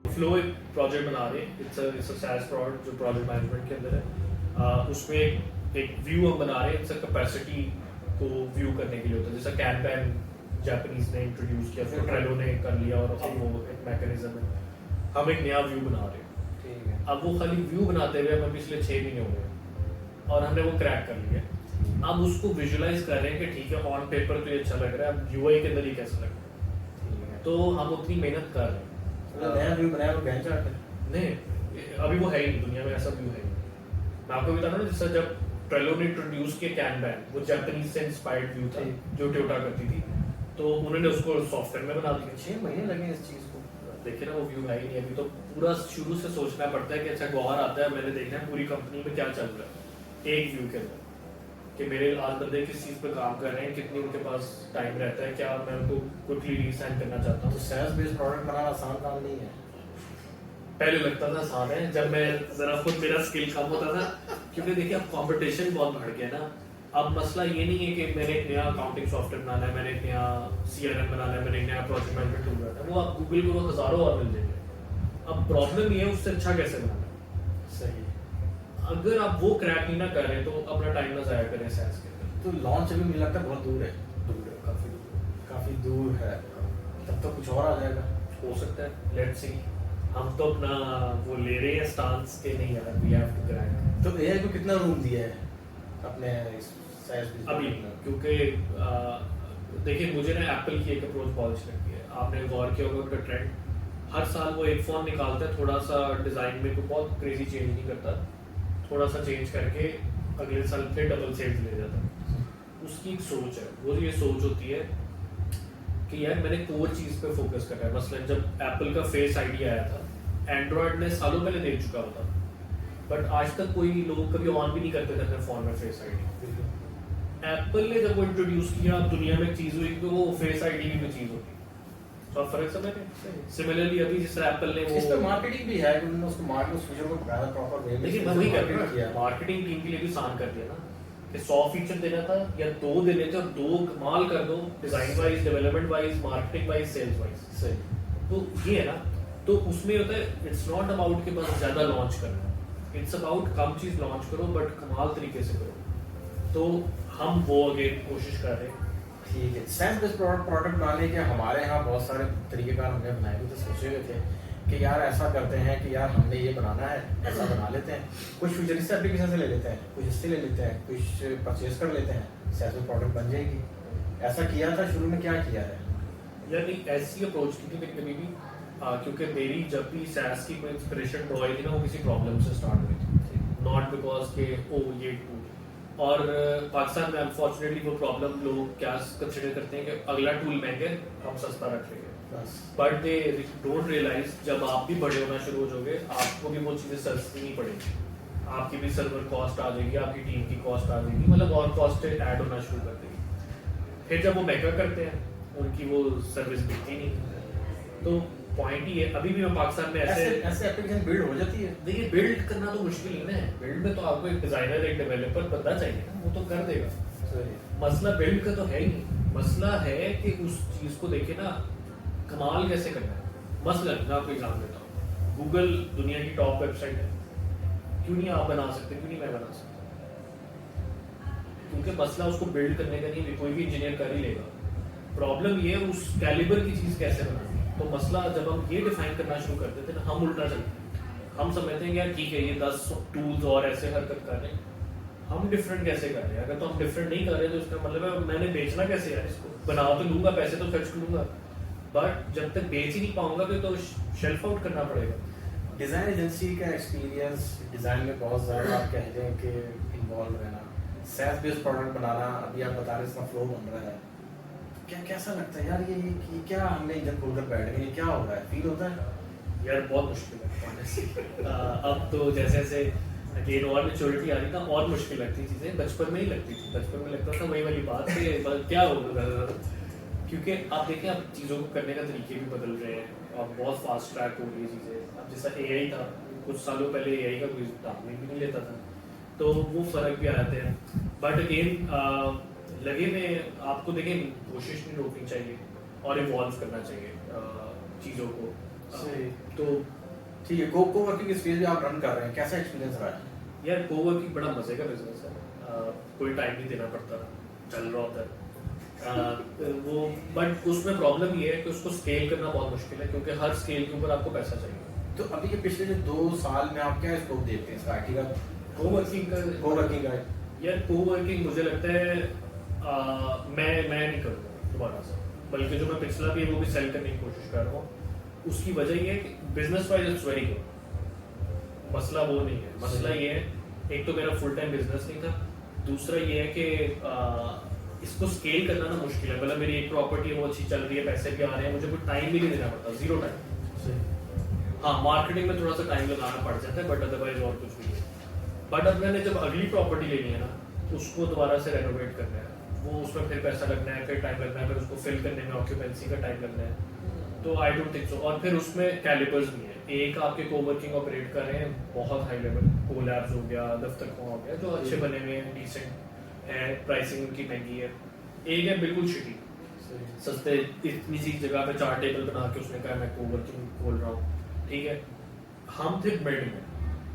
Flow एक प्रोजेक्ट बना रहे हैं, इट्स अ SaaS प्रोडक्ट जो प्रोजेक्ट मैनेजमेंट के अंदर है। उसमें एक व्यू हम बना रहे हैं, इट्स अ कैपेसिटी को व्यू करने के लिए होता है, जैसा कैनबैन जापानीज ने इंट्रोड्यूस किया, फिर ट्रेलो ने कर लिया और अब वो एक मैकेनिज्म है। हम एक नया व्यू बना रहे हैं। ठीक है। अब वो खाली व्यू बनाते हुए हमें पिछले 6 महीने हो गए और हमने वो क्रैक कर लिया। अब उसको विजुलाइज कर रहे हैं कि ठीक है, ऑन पेपर तो ये अच्छा लग रहा है, अब यूआई के अंदर ये कैसा लग रहा ठीक है। है, तो हम उतनी मेहनत कर रहे हैं। नया व्यू बनाया वो गैंट चार्ट है। नहीं, अभी वो है ही नहीं, दुनिया में ऐसा व्यू है ही नहीं। मैं आपको बता रहा हूँ, जैसा जब ट्रेलो ने इंट्रोड्यूस किया कैनबैन, वो जापानीज से इंस्पायर्ड व्यू था जो टोयोटा करती थी, तो उन्होंने उसको सॉफ्टवेयर में बना दिया। 6 महीने लगे इस चीज को। देखिए ना, वो व्यू है ही नहीं। अभी तो पूरा शुरू से सोचना पड़ता है कि अच्छा गौर आता है, मैंने देखना है पूरी कंपनी में क्या चल रहा है एक व्यू के अंदर, कि मेरे आज बंदे किस चीज पे काम कर रहे हैं, कितनी उनके पास टाइम रहता है, क्या मैं उनको क्विकली रीसाइन करना चाहता तो हूँ। SaaS बेस्ड प्रोडक्ट बनाना आसान काम नहीं है। पहले लगता था आसान है, जब मैं जरा खुद मेरा स्किल कम होता था, क्योंकि देखिए अब कंपटीशन बहुत बढ़ गया ना। अब मसला ये नहीं है कि मैंने एक नया अकाउंटिंग सॉफ्टवेयर बनाना है, मैंने एक नया CRM बनाना है, मैंने एक नया प्रोजेक्ट मैनेजमेंट टूल बनाना है, वो आप गूगल करो हजारों और मिल जाएंगे। अब प्रॉब्लम ये है उससे अच्छा कैसे बनाना है। सही। अगर आप वो क्रैक नहीं ना कर रहे तो अपना टाइम ना जाया करें SaaS के अंदर। तो लॉन्च अभी मुझे लगता है बहुत दूर है। दूर है, काफी दूर काफी दूर है। तब तक कुछ और आ जाएगा। हो सकता है, लेट्स सी। हम तो अपना वो ले रहे हैं स्टांस के नहीं यार, वी हैव टू क्रैक। तो AI को कितना रूम दिया है अपने SaaS अभी क्योंकि देखिए मुझे ना एप्पल की एक अप्रोच बहुत अच्छी लगती है। आपने गौर किया होगा उनका ट्रेंड, हर साल वो एक फ़ोन निकालता है, थोड़ा सा डिज़ाइन में कोई बहुत क्रेजी चेंज नहीं करता, थोड़ा सा चेंज करके अगले साल फिर डबल सेल्स ले जाता है। उसकी एक सोच है, वो ये सोच होती है कि यार मैंने कोर चीज़ पे फोकस करना है। मसलन जब एप्पल का फेस आईडी आया था, एंड्रॉयड ने सालों पहले दे चुका होता, बट आज तक कोई लोग कभी ऑन भी नहीं करते थे अपने फ़ोन में फेस आईडी। एप्पल ने जब वो इंट्रोड्यूस किया, दुनिया में एक चीज़ हुई कि वो फेस आईडी की भी चीज़ होती है। तो आप फर्क समझ रहे हैं? सिमिलरली अभी जिस तरह एप्पल ने इस पे वो मार्केटिंग भी है कि उन्होंने उसको मार्केट फीचर को बनाया प्रॉपर वे में। देखिए मैं वही कर रहा हूँ, मार्केटिंग टीम के लिए भी आसान कर दिया ना कि 100 फीचर देना था या 2 देने थे और 2 कमाल कर दो, design wise, development wise, marketing wise, sales wise. सही। तो ये है ना, तो उसमें होता है इट्स नॉट अबाउट कि बस ज्यादा लॉन्च करना, इट्स अबाउट कम चीज लॉन्च करो बट कमाल तरीके से करो। तो हम वो अगेन कोशिश कर रहे हैं। ठीक है, सेंस बेस्ड प्रोडक्ट बनाने के हमारे यहाँ बहुत सारे तरीकेकार हमने बनाए हुए थे, सोचे हुए थे कि यार ऐसा करते हैं कि यार हमने ये बनाना है, ऐसा बना लेते हैं, कुछ फीचर इससे एप्लीकेशन से ले लेते हैं, कुछ इससे ले लेते हैं, कुछ परचेज कर लेते हैं, सेंस बेस्ड प्रोडक्ट बन जाएगी। ऐसा किया था शुरू में, क्या किया है? यानी ऐसी अप्रोच की थी मैंने कभी भी, क्योंकि मेरी जब भी सैस की कोई इंस्पिरेशन ड्रॉ हुई थी ना, वो किसी प्रॉब्लम से स्टार्ट हुई थी, नॉट बिकॉज के ओ ये टूल। और पाकिस्तान में अनफॉर्चुनेटली वो प्रॉब्लम लोग क्या कंसिडर करते हैं कि अगला टूल महंगे, हम सस्ता रख लेंगे, बट दे डोंट रियलाइज जब आप भी बड़े होना शुरू हो जाओगे, आपको भी वो चीज़ें सस्ती नहीं पड़ेगी, आपकी भी सर्वर कॉस्ट आ जाएगी, आपकी टीम की कॉस्ट आ जाएगी, मतलब और कॉस्ट ऐड होना शुरू कर देगी। फिर जब वो महंगा करते हैं, उनकी वो सर्विस बिकती नहीं। तो पॉइंट ही है, अभी भी मैं पाकिस्तान में ऐसे एप्लीकेशन बिल्ड हो जाती है। देखिए बिल्ड करना तो मुश्किल ही ना है, बिल्ड में तो आपको एक डिजाइनर, एक डेवलपर बंदा चाहिए ना, वो तो कर देगा। मसला बिल्ड का तो है ही नहीं, मसला है कि उस चीज को देखे ना कमाल कैसे करना है। मसलन मैं आपको एग्जाम्पल देता हूँ, गूगल दुनिया की टॉप वेबसाइट है, क्यों नहीं आप बना सकते, क्यों नहीं मैं बना सकता? क्योंकि मसला उसको बिल्ड करने का नहीं, कोई भी इंजीनियर कर ही लेगा। प्रॉब्लम ये है उस कैलिबर की चीज कैसे बनानी। तो मसला जब हम ये डिफाइन करना शुरू कर देते हैं ना, हम उल्टा चलते हैं, हम समझते हैं कि यार ठीक है ये 10 टूल्स और ऐसे हरकत कर रहे हैं, हम डिफरेंट कैसे कर रहे हैं? अगर तो हम डिफरेंट नहीं कर रहे तो इसका मतलब है मैंने बेचना कैसे यार, इसको बना तो लूंगा, पैसे तो खर्च करूंगा, बट जब तक बेच ही नहीं पाऊंगा तो शेल्फ आउट करना पड़ेगा। डिजाइन एजेंसी का एक्सपीरियंस डिजाइन में बहुत ज़्यादा आप कह दें कि इन्वॉल्व रहना, सैस बेस्ड प्रोडक्ट बनाना, अभी आप बता रहे इसका फ्लो बन रहा है, क्या कैसा लगता है यार ये क्या हमने इंजन खोलकर बैठ गए, क्या हो रहा है, फील होता है? यार बहुत मुश्किल है honestly। अब तो जैसे जैसे अगेन और मेच्योरिटी आ रही था, और मुश्किल लगती चीज़ें, बचपन में ही लगती थी, बचपन में लगता था वही वाली बात कि क्या होगा, क्योंकि आप देखें अब चीज़ों को करने का तरीके भी बदल रहे हैं, अब बहुत फास्ट ट्रैक हो रही है चीज़ें। अब जैसा AI था, कुछ सालों पहले AI का कोई दाम भी नहीं लेता था, तो वो फ़र्क भी आ जाते हैं। बट अगेन लगे में आपको देखें कोशिश नहीं रोकनी चाहिए और इवॉल्व करना चाहिए चीज़ों को। तो ठीक है, को वर्किंग स्पेस भी आप रन कर रहे हैं, कैसा एक्सपीरियंस रहा है? यार कोवर्किंग बड़ा मजे का बिजनेस है, कोई टाइम नहीं देना पड़ता, चल रहा होता है वो। बट उसमें प्रॉब्लम ये है कि उसको स्केल करना बहुत मुश्किल है, क्योंकि हर स्केल के ऊपर आपको पैसा चाहिए। तो अभी ये पिछले जो 2 साल में आप क्या स्कोप देखते हैं इसका, IT का कोवर्किंग का? यार कोवर्किंग मुझे लगता है मैं नहीं करूँगा दोबारा से, बल्कि जो मैं पिछला भी है वो भी सेल करने की कोशिश कर रहा हूँ। उसकी वजह ये है कि business wise it's very good, मसला वो नहीं है। मसला ये है, एक तो मेरा फुल टाइम बिजनेस नहीं था, दूसरा ये है कि इसको स्केल करना ना मुश्किल है। मतलब मेरी एक प्रॉपर्टी है वो अच्छी चल रही है, पैसे भी आ रहे हैं, मुझे कोई टाइम भी नहीं देना पड़ता, 0 टाइम। हाँ मार्केटिंग में थोड़ा सा टाइम लगाना पड़ जाता है, बट अदरवाइज और कुछ भी है। बट अब मैंने जब अगली प्रॉपर्टी लेनी है ना, उसको दोबारा से रेनोवेट करना है, वो उसमें फिर पैसा लगना है, फिर टाइम लगना है, फिर उसको फिल करने में ऑक्यूपेंसी का टाइम लगना है, तो आई डोंट थिंक सो। और फिर उसमें कैलिपर्स भी है, एक आपके कोवर्किंग ऑपरेट कर रहे हैं बहुत हाई लेवल, कोलैब्स हो गया, दफ्तर को हो गया, जो अच्छे बने हुए हैं, डिसेंट है, प्राइसिंग उनकी महंगी है। एक है बिल्कुल शिटी, सस्ते, इतनी सी जगह पे 4 टेबल बना के उसने कहा मैं कोवर्किंग खोल रहा हूँ, ठीक है। हम थे मिड में,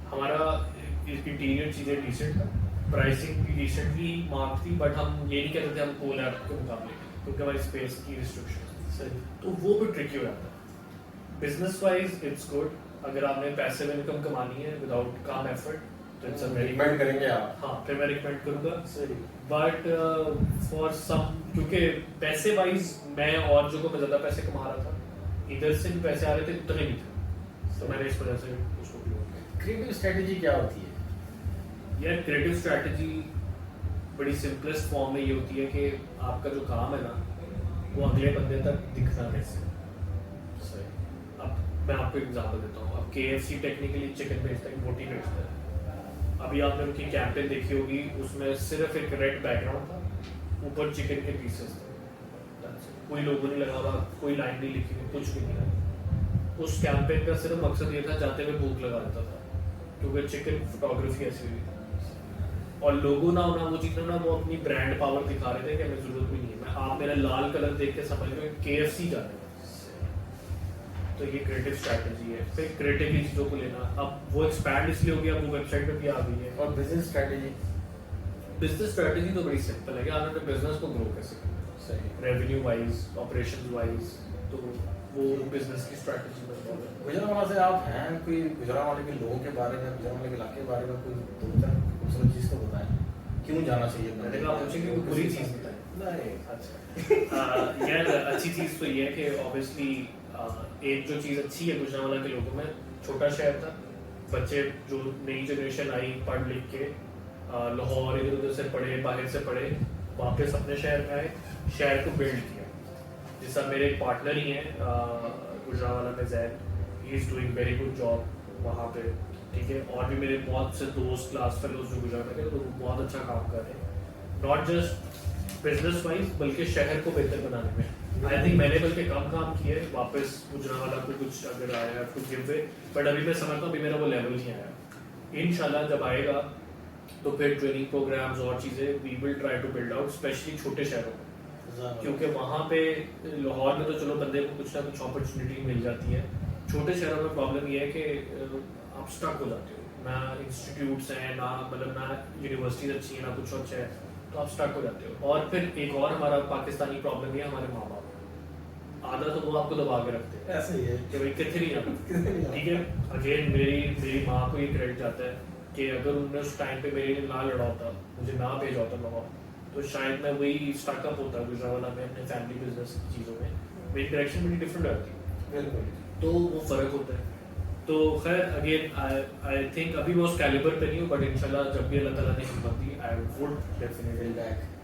हमारा इंटीरियर चीज़ें डिसेंट था, प्राइसिंग भी डिसेंटली मार्क थी, बट हम ये नहीं कहते थे हम कोलैब के मुकाबले, क्योंकि हमारी स्पेस की रिस्ट्रिक्शन, तो वो भी ट्रिकी हो जाता है। बिजनेस वाइज इट्स गुड, अगर आपने पैसिव इनकम कमानी है विदाउट काम एफर्ट, तो इट्स अ वेरी रिकमेंड करेंगे आप? हाँ, फिर मैं रिकमेंड करूँगा। सही। बट फॉर सम, क्योंकि पैसे वाइज मैं और जो को मैं ज़्यादा पैसे कमा रहा था, इधर से भी पैसे आ रहे थे, उतने नहीं थे, तो मैंने इस वजह से उसको क्लोज किया। क्रिएटिव स्ट्रेटजी क्या होती है? यार क्रिएटिव स्ट्रैटेजी बड़ी सिंपलेस्ट फॉर्म में ये होती है कि आपका जो काम है ना, वो अगले बंदे तक दिखना कैसे। सही। अब मैं आपको एग्जांपल देता हूँ। अब KFC टेक्निकली चिकन बेचता है, बोटी बेचता है। अभी आपने उनकी कैंपेन देखी होगी, उसमें सिर्फ एक रेड बैकग्राउंड था, ऊपर चिकन के पीसेस थे, That's it. कोई लोगो नहीं लगा हुआ, कोई लाइन नहीं लिखी हुई, कुछ भी नहीं था। उस कैंपेन का सिर्फ मकसद ये था, जाते हुए भूख लगा देता था, क्योंकि चिकन फोटोग्राफी ऐसी हुई थी। और लोगों ना होना, वो चीज़ ना, वो अपनी ब्रांड पावर दिखा रहे थे कि हमें जरूरत भी नहीं है, मैं आप मेरा लाल कलर देख के समझ लो KFC जा रहे हैं। तो ये क्रिएटिव स्ट्रैटेजी है। फिर क्रिएटिवली चीज़ों को लेना, अब वो एक्सपैंड इसलिए हो गया, वो वेबसाइट पे भी आ गई है। और बिजनेस स्ट्रेटजी? बिजनेस स्ट्रैटेजी तो बड़ी सिंपल है कि आपने बिजनेस को ग्रो कैसे करना है, सही। रेवेन्यू वाइज, ऑपरेशन वाइज, तो वो बिजनेस की स्ट्रैटेजी बनती है। गुजरांवाला से आप हैं, कोई गुजरांवाले के लोगों के बारे में, गुजरांवाले के इलाके के बारे में कोई दो चार खूबसूरत चीज़ तो बताएं, क्यों जाना चाहिए? मैंने कहा आप पूछेंगे कोई बुरी चीज़ बताएं। नहीं। अच्छा। यार अच्छी चीज़ तो ये है कि ऑब्वियसली एक जो चीज़ अच्छी है गुजरांवाला के लोगों में, छोटा शहर था, बच्चे जो नई जनरेशन आई पढ़ लिख के लाहौर इधर उधर से पढ़े, बाहर से पढ़े, वापस अपने शहर में आए, शहर को बिल्ड किया। जैसा मेरे एक पार्टनर ही हैं गुजरांवाला में, Zaid, he is doing very good job वहाँ पे, ठीक है। और भी मेरे बहुत से दोस्त, क्लास फेलोज जो गुजरात में, तो बहुत अच्छा काम कर रहे हैं, नॉट जस्ट बिजनेस वाइज बल्कि शहर को बेहतर बनाने में। आई थिंक मैंने बल्कि कम काम किया है, वापस गुजरांवाला को कुछ अगर आया कुछ गिव वे, बट अभी मैं समझता हूँ अभी मेरा वो लेवल नहीं आया। इंशाल्लाह जब आएगा तो फिर ट्रेनिंग प्रोग्राम्स और चीज़ें we will try to build out, specially छोटे शहरों में, क्योंकि वहाँ पे लाहौर में तो चलो बंदे को कुछ ना कुछ अपॉर्चुनिटी मिल जाती है, छोटे शहरों में प्रॉब्लम ये है कि आप स्टक हो जाते हो, ना इंस्टीट्यूट्स हैं, ना मतलब ना यूनिवर्सिटीज अच्छी है, ना कुछ अच्छा है, तो आप स्टक हो जाते हो। और फिर एक और हमारा पाकिस्तानी प्रॉब्लम है, हमारे माँ बाप आधा तो वो आपको दबा के रखते हैं, ऐसे ही है कि भाई कितने नहीं जाना, ठीक है। अगेन मेरी माँ को ये क्रेडिट जाता है कि अगर उन्होंने उस टाइम पे मेरे लिए ना लड़ा होता, मुझे ना भेजा होता लाहौर, तो शायद मैं वही स्टकअप होता गुजरांवाला में अपने फैमिली बिजनेस की चीज़ों में, मेरी डायरेक्शन बड़ी डिफरेंट रहती है। बिल्कुल। तो वो फ़र्क होता है। तो खैर अगेन आई थिंक अभी मैं उस कैलिबर पे नहीं हूँ, बट इंशाल्लाह जब भी अल्लाह ताला ने हिम्मत दी, I would definitely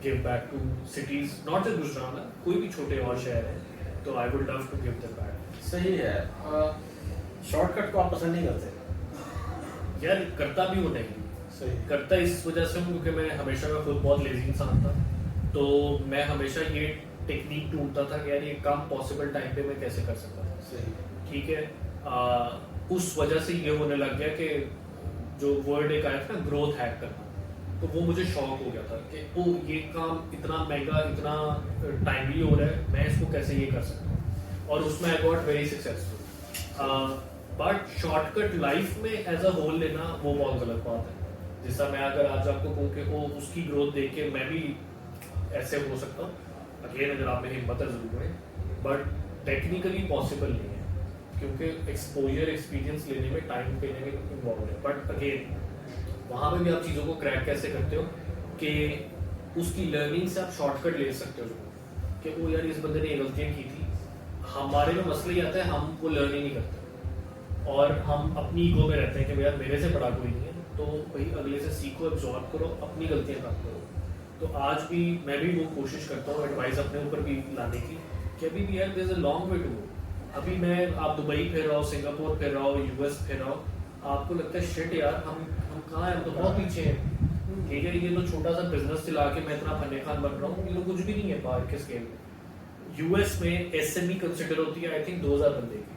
give back to cities, not just Gujranwala, कोई भी छोटे और शहर है, तो I would love to give them back. सही है। शॉर्टकट को आप पसंद नहीं करते? यार करता भी वो नहीं, सही। करता इस वजह से हूँ क्योंकि मैं हमेशा मैं खुद बहुत लेजी इंसान था, तो मैं हमेशा ये टेक्निक ढूंढता था कि यार ये काम पॉसिबल टाइम पे मैं कैसे कर सकता था, सही। ठीक है। उस वजह से ये होने लग गया कि जो वर्ड एक आया था ना, ग्रोथ हैक करना, तो वो मुझे शौक हो गया था कि ओ ये काम इतना महंगा, इतना टाइमली हो रहा है, मैं इसको कैसे ये कर सकता हूँ, और उसमें I got very successful. But shortcut life में एज अ होल लेना वो बहुत गलत बात है। जैसा मैं अगर आज आपको कहूँ कि ओ उसकी ग्रोथ देख के मैं भी ऐसे हो सकता हूँ, अगेन अगर आप मेरी हिम्मत है जरूर है, बट टेक्निकली पॉसिबल नहीं है, क्योंकि एक्सपोजर एक्सपीरियंस लेने में टाइम देने में इन्वॉल्व है। बट अगेन वहाँ पे भी आप चीज़ों को क्रैक कैसे करते हो कि उसकी लर्निंग से आप शॉर्टकट ले सकते हो, कि वो यार इस बंदे ने ये गलतियाँ की थी, हमारे में मसला ही आता है हम वो लर्निंग नहीं करते, और हम अपनी ईगो में रहते हैं कि यार मेरे से बड़ा कोई नहीं है, तो भाई अगले से सीखो, एब्जॉर्ब करो, अपनी गलतियाँ कम करो। तो आज भी मैं भी वो कोशिश करता हूँ एडवाइस अपने ऊपर भी लाने की कि अभी भी यार there is a long way to go. अभी मैं आप दुबई फिर रहा हो, सिंगापुर फिर रहा हो, यूएस फिर रहा हो, आपको लगता है शिट यार हम कहाँ हैं, हम तो बहुत पीछे हैं, ठीक है। ये तो छोटा सा बिजनेस चला के मैं इतना फन्ने खान बन रहा हूँ, ये तो कुछ भी नहीं है बाहर के स्केल में। यूएस में एसएमई कंसिडर होती है आई थिंक 2000 बंदे की,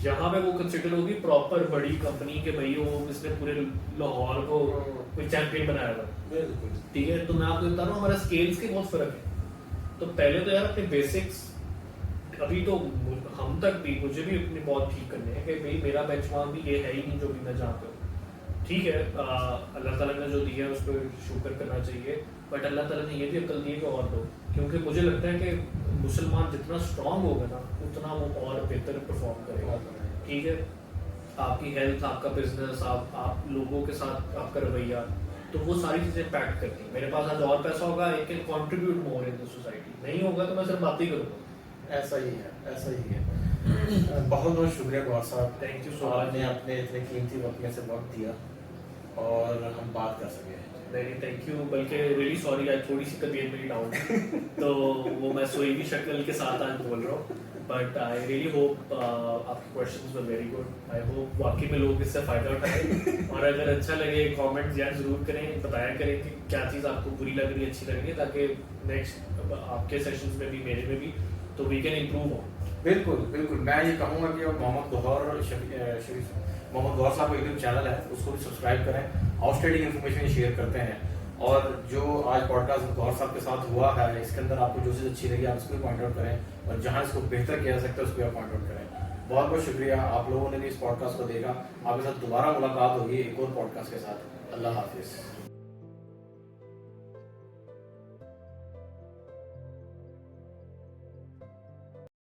यहाँ पे वो कंसिडर होगी प्रॉपर बड़ी कंपनी के, भाई वो इसने पूरे लाहौर को कोई चैंपियन बनाया था, ठीक है। तो मैं आपको बता रहा हूँ हमारा स्केल्स के बहुत फर्क है। तो पहले तो यार अपने बेसिक्स, अभी तो हम तक भी, मुझे भी अपने बहुत ठीक करने हैं कि भाई मेरा बेंचमार्क भी ये है ही नहीं जो भी मैं जहाँ पे हूँ, ठीक है। अल्लाह ताला ने जो दिया है उस पर शुक्र करना चाहिए, बट अल्लाह ताला ने ये भी अक्ल दी है कि और दो, क्योंकि मुझे लगता है कि मुसलमान जितना स्ट्रांग होगा ना उतना वो और बेहतर परफॉर्म करेगा, ठीक है। आपकी हेल्थ, आपका बिजनेस, आप लोगों के साथ आपका रवैया, तो वो सारी चीज़ें इम्पैक्ट करती हैं। मेरे पास आज और पैसा होगा, I can contribute more in the society, नहीं होगा तो मैं सिर्फ बात ही करूँगा। ऐसा ही है, ऐसा ही है। बहुत बहुत शुक्रिया गौर साहब, थैंक यू सो आपने मच। अपने इतने कीमती वक्त में से वक्त दिया और हम बात कर सके। नहीं, थैंक यू, बल्कि रियली सॉरी, आज थोड़ी सी तबीयत मेरी डाउन तो वो मैं सोई हुई शक्ल के साथ आज बोल रहा हूँ, बट आई रियली होप आपके questions were very good. I hope वाकई में लोग इससे फ़ायदा उठाएं, और अगर अच्छा लगे कमेंट यार ज़रूर करें, बताया करें कि क्या चीज़ आपको बुरी लग रही है, अच्छी लग रही है, ताकि नेक्स्ट आपके सेशंस में भी, मेरे में भी, तो वी कैन इम्प्रूव ऑन। बिल्कुल बिल्कुल, मैं ये कहूँगा कि मोहम्मद गौहर साहब का यूट्यूब चैनल है, उसको भी सब्सक्राइब करें। आउटस्टैंडिंग इन्फॉर्मेशन शेयर करते हैं, और जो आज पॉडकास्ट गौहर साहब के साथ हुआ है, इसके अंदर आपको जो चीज़ अच्छी लगी आप उसको भी पॉइंट आउट करें, और जहाँ इसको बेहतर किया जा सकता है उसको आप पॉइंट आउट करें। बहुत बहुत शुक्रिया, आप लोगों ने भी इस पॉडकास्ट को देखा। आपके साथ दोबारा मुलाकात होगी एक और पॉडकास्ट के साथ। अल्लाह हाफिज़।